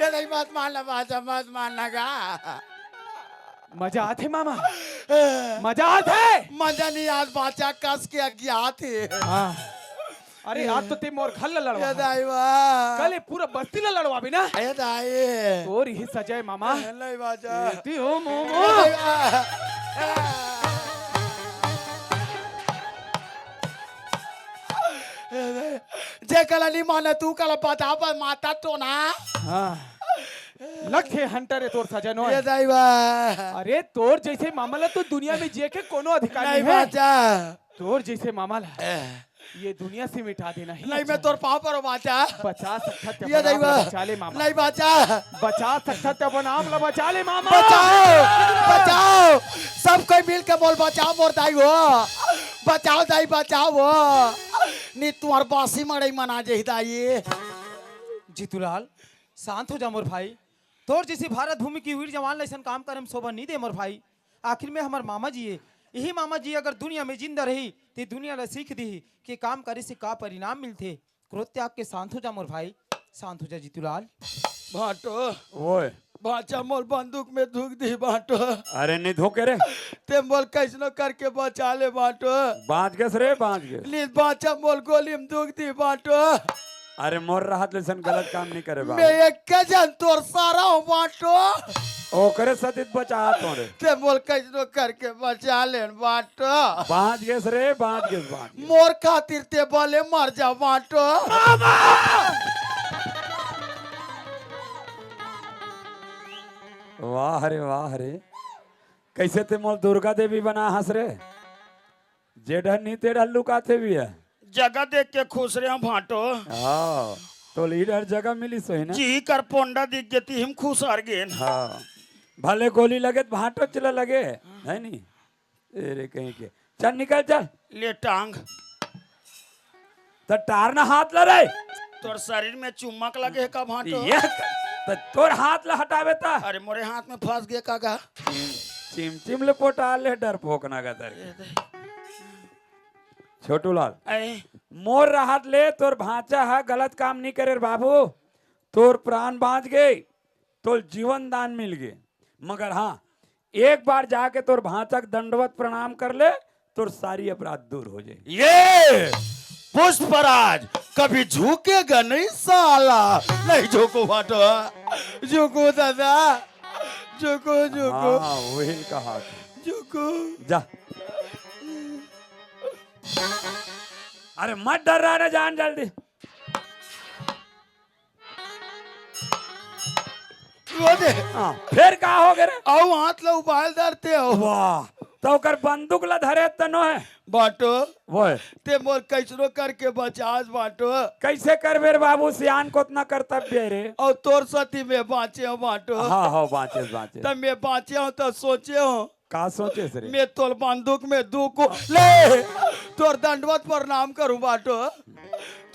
S2: ये नहीं मत मानना बाचा, मत मानगा।
S3: मजा आते मामा, मजा आते।
S2: मजा नहीं आज बाचा, कस के अज्ञात है।
S3: हाँ। अरे आज तो ते मोर घर ला
S2: ये
S3: लड़वा,
S2: दैवा,
S3: कल ये पूरा बस्ती ला लड़वा भी ना।
S2: ये दाई,
S3: और ही सजाए मामा।
S2: नहीं बाचा।
S3: एतिया मामा।
S2: जे कला नहीं माने तू कला बता पर माता तो ना।
S3: हाँ। लखे हंटर है तोर सजनो।
S2: ये दाईवा,
S3: अरे तोर जैसे मामला तो दुनिया में जे के कोनो अधिकार
S2: नहीं
S3: नहीं है।
S2: बाचा।
S3: तोर जैसे मामला ये दुनिया से मिटा देना ही
S2: नहीं मैं तोर पाँव पर बाचा।
S3: बचा सकता ते
S2: ये
S3: अपन
S2: दैवा,
S3: आप ला बचा ले मामा।
S2: नहीं बाचा।
S3: बचा सकता ते अपन आप ला बचा ले मामा।
S2: बचाओ, बचाओ, सब कोई मिल के बोल बचाओ मोर दाई हो। बचाओ दाई, बचाओ वो। नी तुम्हार बासी मड़ई मना जे दाई।
S3: जीतूलाल शांत हो जा मोर भाई। तोर जैसे भारत भूमि की वीर जवान लाइसन काम करम शोभा नहीं दे मोर भाई। आखिर में हमार मामा जी है, यही मामा जी अगर दुनिया में जिंदा रही तो दुनिया ला सीख दी कि काम करे से का परिणाम मिलते। क्रोध त्याग के शांत हो जा मोर भाई, शांत हो जा जीतूलाल।
S2: बाटो,
S8: ओए
S2: बाचा मोर बंदूक में धुक दी बाटो।
S8: अरे नहीं धोके रे,
S2: ते मोल कैसनो करके बचा ले बाटो।
S8: बाँच गए रे, बाँच गए।
S2: नी बाचा मोल गोली में धुक दी बाटो।
S8: अरे मोर राहत लेसन गलत काम नहीं करे
S2: मैं
S8: बाबू।
S2: एक के जन तोर सारा हूँ बाटो।
S8: ओकरे सतित बचा तोड़े।
S2: ते मोल कैसनो करके बचा ले बाटो।
S8: बाँच गए रे, बाँच गए, बाँच गए।
S2: मोर खातिर ते बोले मर जा बाटो।
S8: वाह रे वाह रे, कैसे ते मोल दुर्गा देवी बना हंस रे। जेठन नी तेरा लुकाते भी है।
S2: जगह देख के खुश रहे भाटो।
S8: हाँ तो लीडर जगह मिली सही ना।
S2: जी कर पोंडा दिख गई हम खुश हार गए।
S8: हाँ भले गोली लगे तो भाटो चला लगे है नी। अरे कहीं के चल निकल चल।
S2: ले टांग,
S8: तो टार ना हाथ ला रे।
S2: तोर शरीर में चुम्बक लगे है का भाटो।
S8: ये तो तोर हाथ ला हटावे ता।
S2: अरे मोरे हाथ में फंस गए कागा।
S8: चिम ले पोटा ले डर पोकना का तर। छोटू लाल मोर राहत ले, तोर भांचा है गलत काम नहीं करे रे बाबू। तोर प्राण बाँच गए, तोर जीवन दान मिल गए। मगर हाँ एक बार जाके तोर भांचक दंडवत प्रणाम कर ले, तोर सारी अपराध दूर हो जाए।
S2: ये पुष्पराज कभी झुकेगा नहीं साला। नहीं झुको बाटो, झुको दादा, झुको झुको
S8: हाँ वही कहा था।
S2: झुको।
S8: जा। अरे मत डर रहा ना, जान जल्दी।
S2: वो दे
S8: हाँ, फिर का हो गए रे?
S2: आओ हाथ लो उबाल धरते हो
S8: वाह, तो कर बंदूक ला धरे तनो है
S2: बाटो।
S8: वो है।
S2: ते मोर कैसरो करके बचास बाटो।
S8: कैसे कर बेर बाबू, सियान को इतना कर्तव्य है रे।
S2: और तोर सती में बाँचे हो बाटो।
S8: हाँ हाँ बाँचे बाँचे।
S2: तब मैं बाँचे हो तो सोचे हो
S8: का सोचे रे?
S2: मैं तोर बंदूक में दू को ले तोर दंडवत प्रणाम करूं बाटो।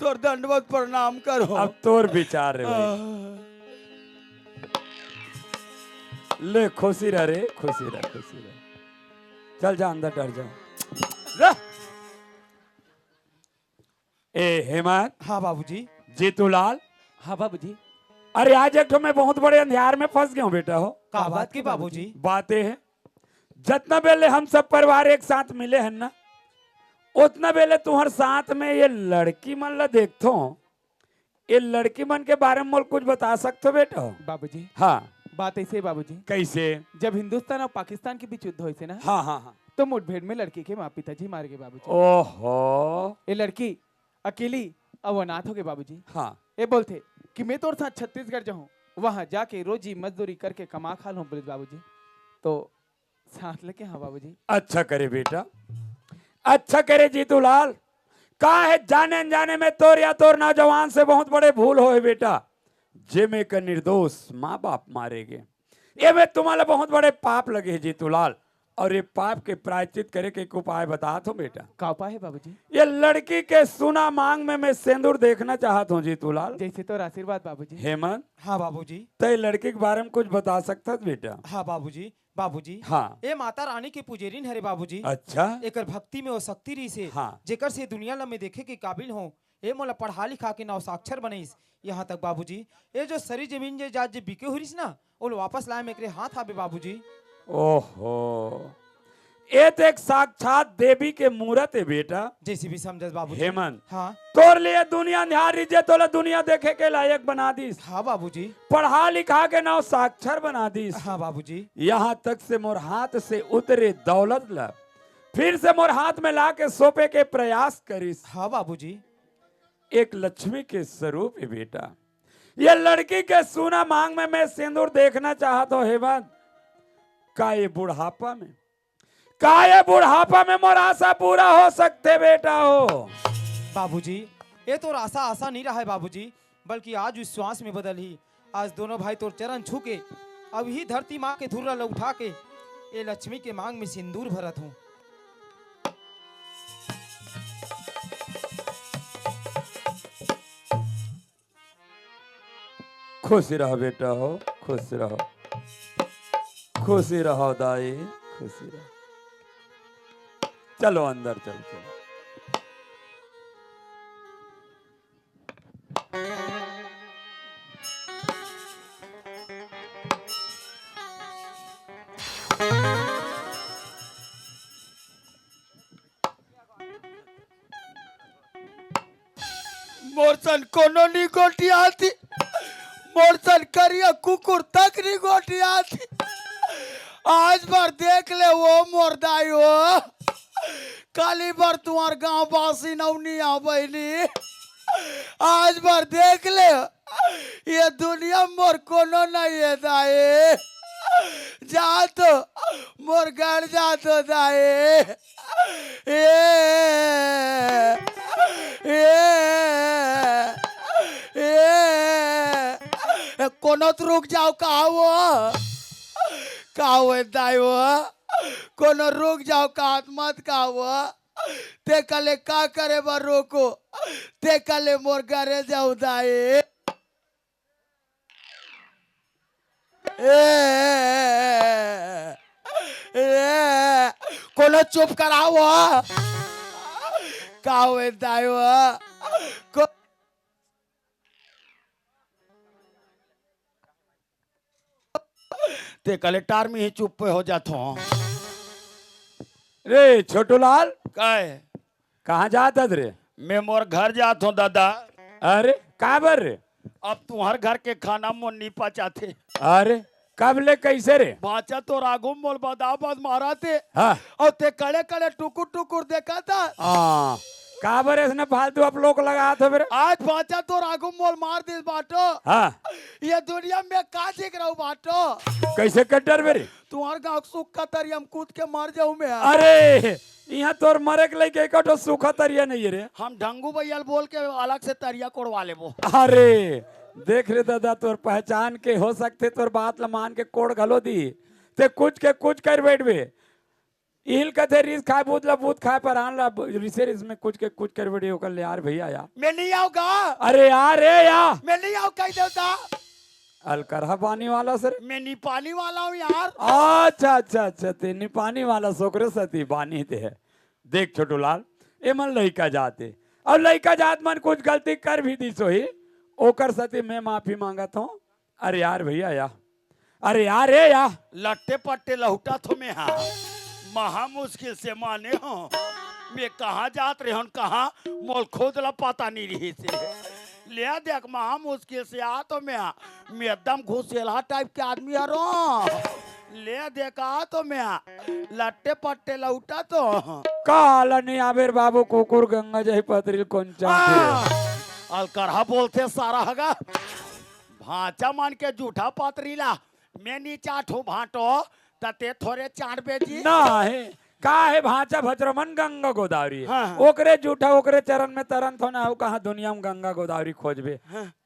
S2: तोर दंडवत प्रणाम करूं।
S8: अब तोर विचार रे भाई। ले खुशी रह रे, खुशी रह, खुशी रह। चल जा अंदर, डर जा। ए हेमंत।
S3: हाँ बाबूजी।
S8: जीतूलाल।
S3: हाँ बाबूजी।
S8: अरे आज एक तो मैं बहुत बड़े अंधियार में फंस गया हूँ बेटा। हो
S3: का बात की बाबूजी?
S8: बातें हैं जितना बेले हम सब परिवार एक साथ मिले हैं ना, उतना बेले तुम्हारे साथ में ये लड़की मन ला देखतो। ये लड़की मन के बारे में मोल कुछ बता सकते हो बेटा?
S3: बाबूजी
S8: हाँ।
S3: बात ऐसे है बाबूजी।
S8: कैसे?
S3: जब हिंदुस्तान और पाकिस्तान के बीच युद्ध हुए थे ना,
S8: हाँ हाँ हाँ,
S3: तो मुठभेड़ में लड़की के माँ पिताजी मार गए बाबूजी।
S8: ओहो।
S3: ये लड़की अकेली अब अनाथ हो गए बाबूजी।
S8: हाँ।
S3: ये बोलते कि मैं तो साथ छत्तीसगढ़ जाऊँ, वहाँ जाके रोजी मजदूरी करके कमा खा लूँ बोले बाबूजी। तो साथ लेके हाँ बाबूजी।
S8: अच्छा करे बेटा, अच्छा करे जीतूलाल। का है जाने अनजाने में तोर या तोर नौजवान से बहुत बड़े भूल हो बेटा। जे में का निर्दोष माँ बाप मारेगे, ये में तुम्हारा बहुत बड़े पाप लगे है जीतूलाल। और ये पाप के प्रायश्चित करे के एक उपाय बता दो बेटा।
S3: का उपाय है बाबूजी?
S8: ये लड़की के सुना मांग में मैं सिंदूर देखना चाहता हूँ जीतूलाल।
S3: जैसे तो आशीर्वाद बाबूजी।
S8: हेमंत।
S3: हाँ बाबूजी।
S8: तो ये लड़की के बारे में कुछ बता सकता है बेटा?
S3: हाँ बाबूजी। बाबूजी
S8: हाँ।
S3: ये माता रानी के पुजेरिन हरे बाबूजी।
S8: अच्छा।
S3: एकर भक्ति में वो शक्ति रही से
S8: हाँ।
S3: जेकर से दुनिया ला में देखे के काबिल हो। ये मोला पढ़ा लिखा के नौ साक्षर बनईस। यहाँ तक बाबूजी ये जो सरी जमीन जे जात जे बिके हुईस ना, वो वापस लाए में एकरे हाथ आवे बाबूजी।
S8: ओहो, ये तो एक साक्षात देवी के मूर्त है बेटा।
S3: जैसे भी समझस बाबूजी।
S8: हेमंत।
S3: हाँ।
S8: तोर लिए दुनिया ध्यान रही तोला दुनिया देखे के लायक बना दीस।
S3: हाँ बाबूजी।
S8: पढ़ा लिखा के नाव साक्षर बना दीस।
S3: हाँ बाबूजी।
S8: यहाँ तक से मोर हाथ से उतरे दौलत ला फिर से मोर हाथ में ला के सोपे के प्रयास करीस।
S3: हाँ बाबूजी।
S8: एक लक्ष्मी के स्वरूप है बेटा। ये लड़की के सोना मांग में मैं सिंदूर देखना चाहता हूँ हेमंत। का ये बुढ़ापा में, का ये बुढ़ापा में मोर आशा पूरा हो सकते बेटा हो?
S3: बाबूजी ये तो आशा आशा नहीं रहा है बाबूजी, बल्कि आज विश्वास में बदल ही। आज दोनों भाई तोर चरण छू के अब ही धरती माँ के धुर्रा उठा के ये लक्ष्मी के मांग में सिंदूर भरत हूँ।
S8: खुश रहो बेटा हो, खुश रहो, खुश रहो दाई, खुश रहो। चलो अंदर चलो चलो।
S2: मोरसन कोनो नी गोटी आती, मोरसन करिया कुकुर तक नी गोटी आती। आज बार देख ले वो मोरदाई हो, काली बार तुम्हार गांव बासी नवनी आ बहनी। आज बार देख ले ये दुनिया मोर कोनो नहीं है दाए। जा तो मोर घर जा तो दाए। कोनो तो रुक जाओ कहा दाई वो कोनो रुक जाओ का मत कहा ते कले का करे बर रोको ते कले मोर घरे जाऊ दाई। कोनो चुप कराओ कहा दाई वो ते कलेक्टर में ही चुप पे हो जाता हूँ
S8: रे छोटू लाल
S2: काय
S8: कहाँ जाता रे?
S2: मैं मोर घर जाता हूँ दादा।
S8: अरे काबर रे?
S2: अब तुम्हार घर के खाना मोर नहीं पचाते।
S8: अरे कब ले कैसे रे?
S2: बाचा तो रागो मोल बदाबाद मारा थे
S8: हाँ
S2: और ते कड़े कड़े टुकुर टुकुर देखा था।
S8: हाँ काबर इसने फालतू आप लोग लगा था फिर?
S2: आज बाचा तो रागो मोल मार दे बाटो।
S8: हाँ
S2: ये दुनिया में का देख रहा हूँ बाटो।
S8: कैसे कट्टर मेरे?
S2: तुम्हार गाँव सुख का तरी हम कूद के मर जाऊँ मैं।
S8: अरे यहाँ तोर मरे के लेके एक सूखा तरिया नहीं है रे।
S2: हम ढंगू भैया बोल के अलग से तरिया कोड़वा ले वो।
S8: अरे देख रे दादा तोर पहचान के हो सकते तोर बात ला मान के कोड़ घलो दी ते कुछ के कुछ कर बैठबे। इल कथे रिस खाए बूत ला बूत खाए पर आन ला रिसे रिस में कुछ के कुछ कर बैठे ओकर ले यार भैया यार।
S2: मैं नहीं आऊँगा।
S8: अरे यार रे यार
S2: मैं नहीं आऊँ कह देता।
S8: अलकरहा पानी वाला सर।
S2: मैं नहीं पानी वाला हूँ यार।
S8: अच्छा अच्छा अच्छा ते नहीं पानी वाला सोकरे सती बानी ते है। देख छोटू लाल ए मन लइका जाते और लइका जात मन कुछ गलती कर भी दी सोही ओकर सती मैं माफी मांगत हूँ। अरे यार भैया या अरे यार रे या
S2: लट्टे पट्टे लहुटा तो मैं हाँ महा मुश्किल से माने हो। मैं कहाँ जात रहे हूँ कहाँ मोल खोद ला पता नहीं रही से ले देख महा मुश्किल से आ तो मैं एकदम घुसेला टाइप के आदमी हरो ले देखा तो मैं लट्टे पट्टे लौटा तो
S8: काला नहीं आबेर बाबू कुकुर गंगा जही पत्रिल कौन
S2: अलकरहा बोलते सारा हगा भाचा मान के जूठा पतरीला मैं नीचा ठो भाटो तते थोड़े चार बेजी
S8: ना है का है भाचा भद्रमन गंगा गोदावरी है।
S2: हाँ।
S8: ओकरे जूठा ओकरे चरण में तरन थो ना हो कहाँ दुनिया में गंगा गोदावरी खोजबे।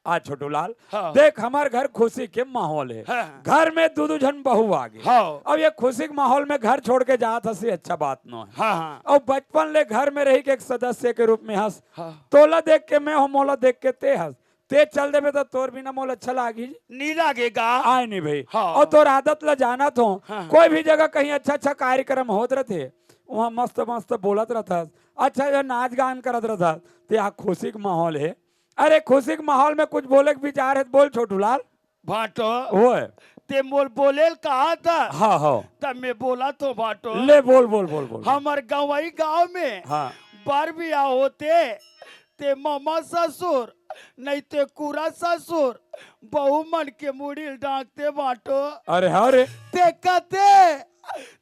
S8: आ छोटू लाल
S2: हाँ।
S8: देख हमार घर खुशी के माहौल है।
S2: हाँ।
S8: घर में दो जन बहू आ गए।
S2: हाँ।
S8: अब ये खुशी के माहौल में घर छोड़ के जात हसी अच्छा बात न है।
S2: हाँ हाँ
S8: और बचपन ले घर में रही के एक सदस्य के रूप में हंस
S2: हाँ।
S8: तोला देख के मैं हो मोला देख के ते हंस ते चल देबे तो तोर बिना मोल अच्छा लागी
S2: नहीं लगेगा।
S8: आए नहीं भाई।
S2: हाँ।
S8: और तोर आदत ला जाना तो
S2: हाँ।
S8: कोई भी जगह कहीं अच्छा अच्छा कार्यक्रम होत रहे वहाँ मस्त मस्त बोलत रहता अच्छा अच्छा नाच गान करत रहता ते यहाँ खुशी के माहौल है। अरे खुशी के माहौल में कुछ बोले के विचार है तो बोल छोटू लाल।
S2: भाटो
S8: वो
S2: ते मोल बोलेल कहा था
S8: हाँ हाँ
S2: तब मैं बोला तो भाटो
S8: ले बोल बोल बोल बोल
S2: हमार गवाई गांव में
S8: हाँ
S2: बार बिया होते ते मामा ससुर नहीं ते कुरा ससुर बहु मन के मुड़ी डांकते बाटो।
S8: अरे हाँ रे
S2: ते कते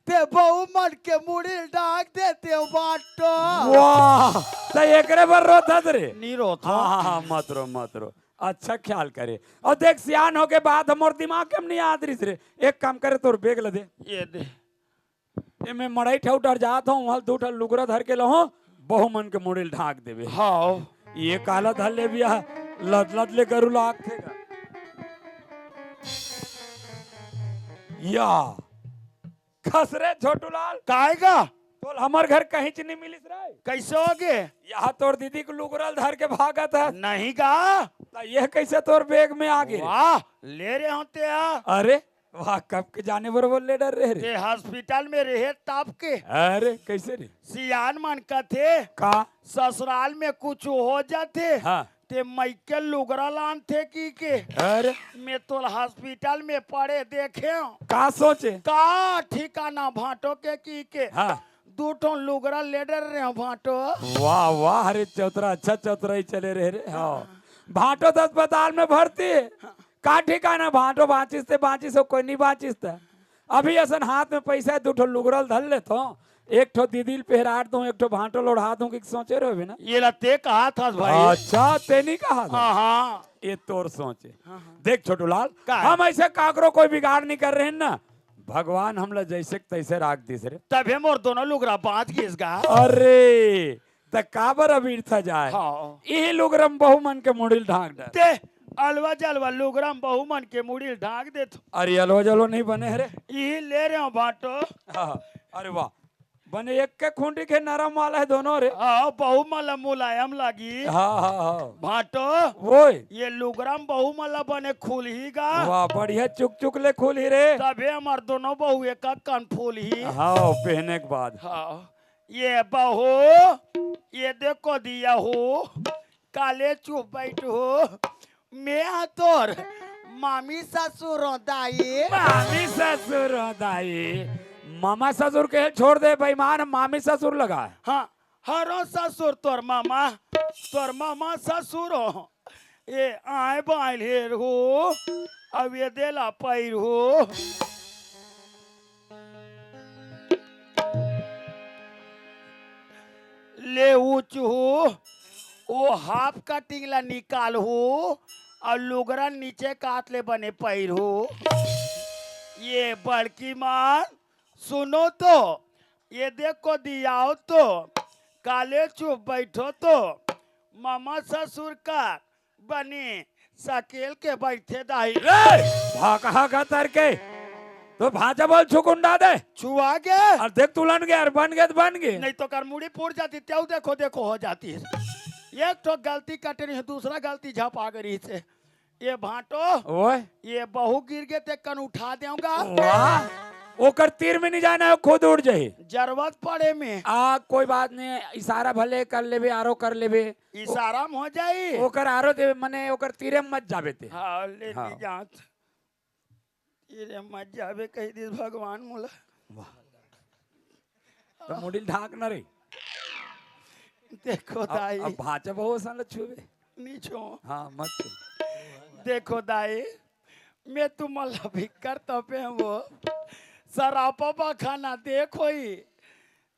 S2: ते बहु मन के मुड़ी डांक देते बाटो।
S8: वाह तो एकरे पर रोता रे
S2: नहीं रोता।
S8: हाँ हाँ मत रो अच्छा ख्याल करे। और देख सियान हो के बाद हमारे दिमाग के नहीं आदरी रे एक काम करे तोर बेग लदे
S2: ये दे
S8: ये मैं मड़ई ठेउ डर जात हूँ वहाँ दो ठल लुगरा धर के लहो बहु मन के मुड़िल ढाक देवे।
S2: हाँ
S8: ये काला धर ले बिया लद लद ले गरु लाग थेगा या खसरे छोटू लाल
S2: काहेगा
S8: तो हमार घर कहीं च नहीं मिलिस रे
S2: कैसे हो गए
S8: यहाँ तोर दीदी को लुगरल धर के भागा था
S2: नहीं गा
S8: ये कैसे तोर बेग में आ गए?
S2: वाह ले रहे होते हैं।
S8: अरे वाह कब के जाने बरोबर ले डर रहे रे
S2: ते हॉस्पिटल में रहे ताप के
S8: अरे कैसे रे
S2: सियान मन का थे
S8: का
S2: ससुराल में कुछ हो जाते
S8: हाँ
S2: ते मैके लुगरा लान थे की के
S8: अरे
S2: मैं तो हॉस्पिटल में पड़े देखे
S8: का सोचे
S2: का ठिकाना भाटो के की
S8: हाँ
S2: दो ठो लुगरा ले डर रहे भाटो।
S8: वाह वाह अरे चौतरा अच्छा चौतरा ही चले रहे रे हाँ भाटो तो अस्पताल में भर्ती है का ठिकाना भाटो बाचिस थे बाचिस हो कोई नहीं बाचिस था अभी असन हाथ में पैसा है दो ठो लुगरल धर ले तो एक ठो दीदी पहराट दूं एक ठो भाटो लोढ़ा दूं कि सोचे रहे ना
S2: ये लते कहा था भाई।
S8: अच्छा ते नहीं कहा था।
S2: हाँ हाँ
S8: ये तोर सोचे देख छोटू लाल
S2: का?
S8: हम ऐसे काकरो कोई बिगाड़ नहीं कर रहे हैं ना भगवान हमला जैसे तैसे राख दिस रे
S2: तभी मोर दोनों लुगरा बांच गए इसका।
S8: अरे त काबर अबीर था जाए
S2: हाँ
S8: यही लुगरम बहु मन के मुड़िल ढाक डर
S2: ते अलवा जलवा लुगरम बहु मन के मुड़ी ढाक दे तो
S8: अरे अलो जलो नहीं बने रे
S2: यही ले रहे हो भाटो।
S8: हाँ, अरे वाह बने एक के खूंटी के नरम वाला है दोनों रे
S2: हाँ बहु मला मुलायम लगी
S8: हाँ हाँ हाँ
S2: भाटो
S8: वो
S2: ये लुगरम बहु मला बने खुल ही गा
S8: वाह बढ़िया चुक चुक ले खुली रे
S2: तभी हमार दोनों बहु एक कान फूल ही।
S8: हाँ पहने के बाद
S2: हाँ ये बहू ये देखो दिया हो काले चुप बैठ हो मैं तोर मामी ससुर दाई
S8: मामी ससुर दाई मामा ससुर के छोड़ दे बेईमान मामी ससुर लगा है।
S2: हाँ हरो ससुर तोर मामा ससुर हो ये आए बाइल हेर हो अब ये देला पैर हो ले ऊंच हो ओ हाफ कटिंग ला निकाल हो और लुगरा नीचे काट ले बने पैर हो ये बड़की मां सुनो तो ये देखो दियाओ तो काले चुप बैठो तो मामा ससुर का बने सकेल के बैठे दाई
S8: भागा का तर के तो भाजा बोल छुकुंडा दे
S2: छुआ गए
S8: और देख तुलन गए और बन गए तो बन गए
S2: नहीं तो कर मुड़ी फूट जाती त्यों देखो देखो हो जाती है एक तो गलती कट रही है दूसरा गलती झप आ गई से ये भाटो
S8: ओए
S2: ये बहू गिर गए ते कन उठा दूंगा
S8: वाह ओकर तीर में नहीं जाना है खुद उड़ जाए
S2: जरूरत पड़े में
S8: कोई बात नहीं इशारा भले कर लेबे आरो कर लेबे
S2: इशारा में हो जाई
S8: ओकर आरो दे मने ओकर तीरे में मत जाबे ते
S2: हाँ ले
S8: हाँ।
S2: जात ये मत जावे कही दिस भगवान मोला
S8: तो मुड़ी ढाक न रे
S2: देखो दाई
S8: अब भाचा बहुत सन छुबे
S2: नीचो
S8: हाँ मत छू।
S2: देखो दाई मैं तुम्हारा भी करता पे वो सरापा खाना देखो ही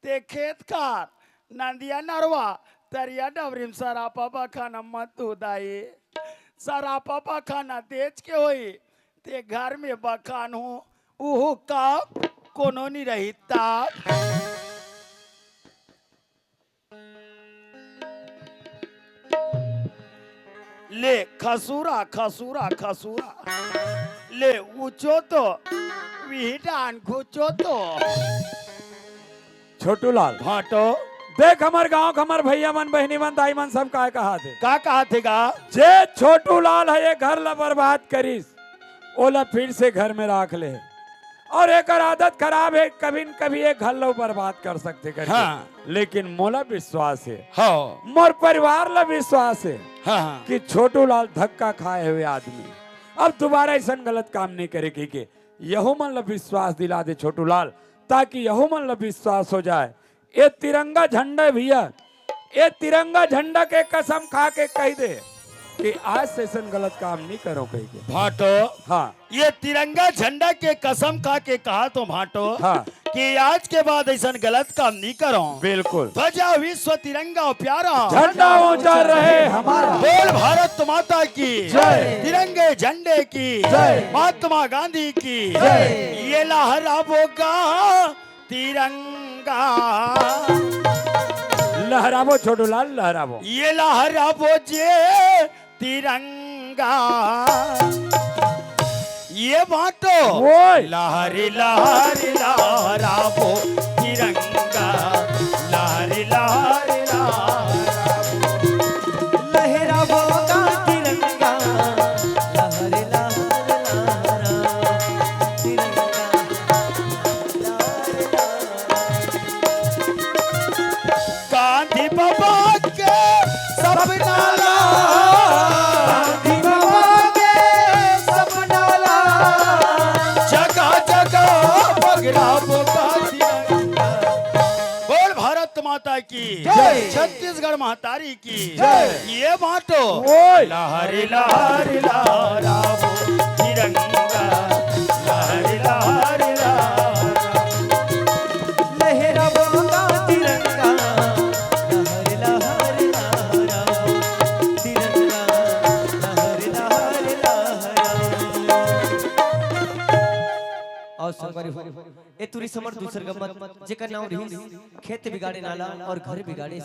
S2: ते खेत खार नंदिया नरवा तरिया डबरीम सरापा खाना मत तू दाई सरापा खाना तेज के होई ते घर में बखान हो उहु का कोनो नहीं रही ताप ले खसूरा खसूरा खसूरा ले ऊंचो तो विहिटान घुचो तो
S8: छोटू लाल
S2: भाटो
S8: देख हमार गांव हमार भैया मन बहनी मन दाई मन सब का कहा थे
S2: का कहा थे गा
S8: जे छोटू लाल है ये घर ला बर्बाद करीस ओला फिर से घर में राख ले और एक आदत खराब है कभी न कभी एक घर लो बर्बाद कर सकते करके।
S2: हाँ।
S8: लेकिन मोला विश्वास है
S2: हाँ
S8: मोर परिवार ला विश्वास है
S2: हाँ
S8: कि छोटू लाल धक्का खाए हुए आदमी अब दोबारा ऐसा गलत काम नहीं करेगी कि यहू मन ला विश्वास दिला दे छोटू लाल ताकि यहू मन ला विश्वास हो जाए ये तिरंगा झंडा भैया ये तिरंगा झंडा के कसम खा के कह दे कि आज से ऐसा गलत काम नहीं करो कह के
S2: भाटो
S8: हाँ
S2: ये तिरंगा झंडा के कसम खा के कहा तो भाटो
S8: हाँ
S2: कि आज के बाद ऐसा गलत काम नहीं करो
S8: बिल्कुल
S2: ध्वजा विश्व तिरंगा प्यारा
S8: झंडा ऊंचा रहे हमारा
S2: बोल भारत माता की
S8: जय।
S2: तिरंगे झंडे की
S8: जय।
S2: महात्मा गांधी की
S8: जय।
S2: ये लहरावोगा तिरंगा
S8: लहरावो छोटू लाल लहरावो
S2: ये लहरावो जे तिरंगा ये बाटो
S8: ओए
S2: लहरी लहरी लहरावो तिरंगा लहरी लहरी
S4: लहरावो का तिरंगा लहरे लहरा तिरंगा
S2: गांधी बाबा के सपना ला
S4: गांधी बाबा के सपना ला
S2: जगह जगह पगड़ावो का तिरंगा बोल भारत माता की
S4: जय।
S2: छत्तीसगढ़ महतारी की
S4: जय।
S2: ये बाटो
S8: ओए
S2: लहरी लहरी लहरावो तिरंगा लहरी लहरी
S4: लहरावो का तिरंगा लहरे लहरे लहरा तिरंगा लहरे लहरे लहरा और संगवारी ए तुरी समर दूसर गमत जेकर नाम रही खेत बिगाड़े नाला और घर बिगाड़े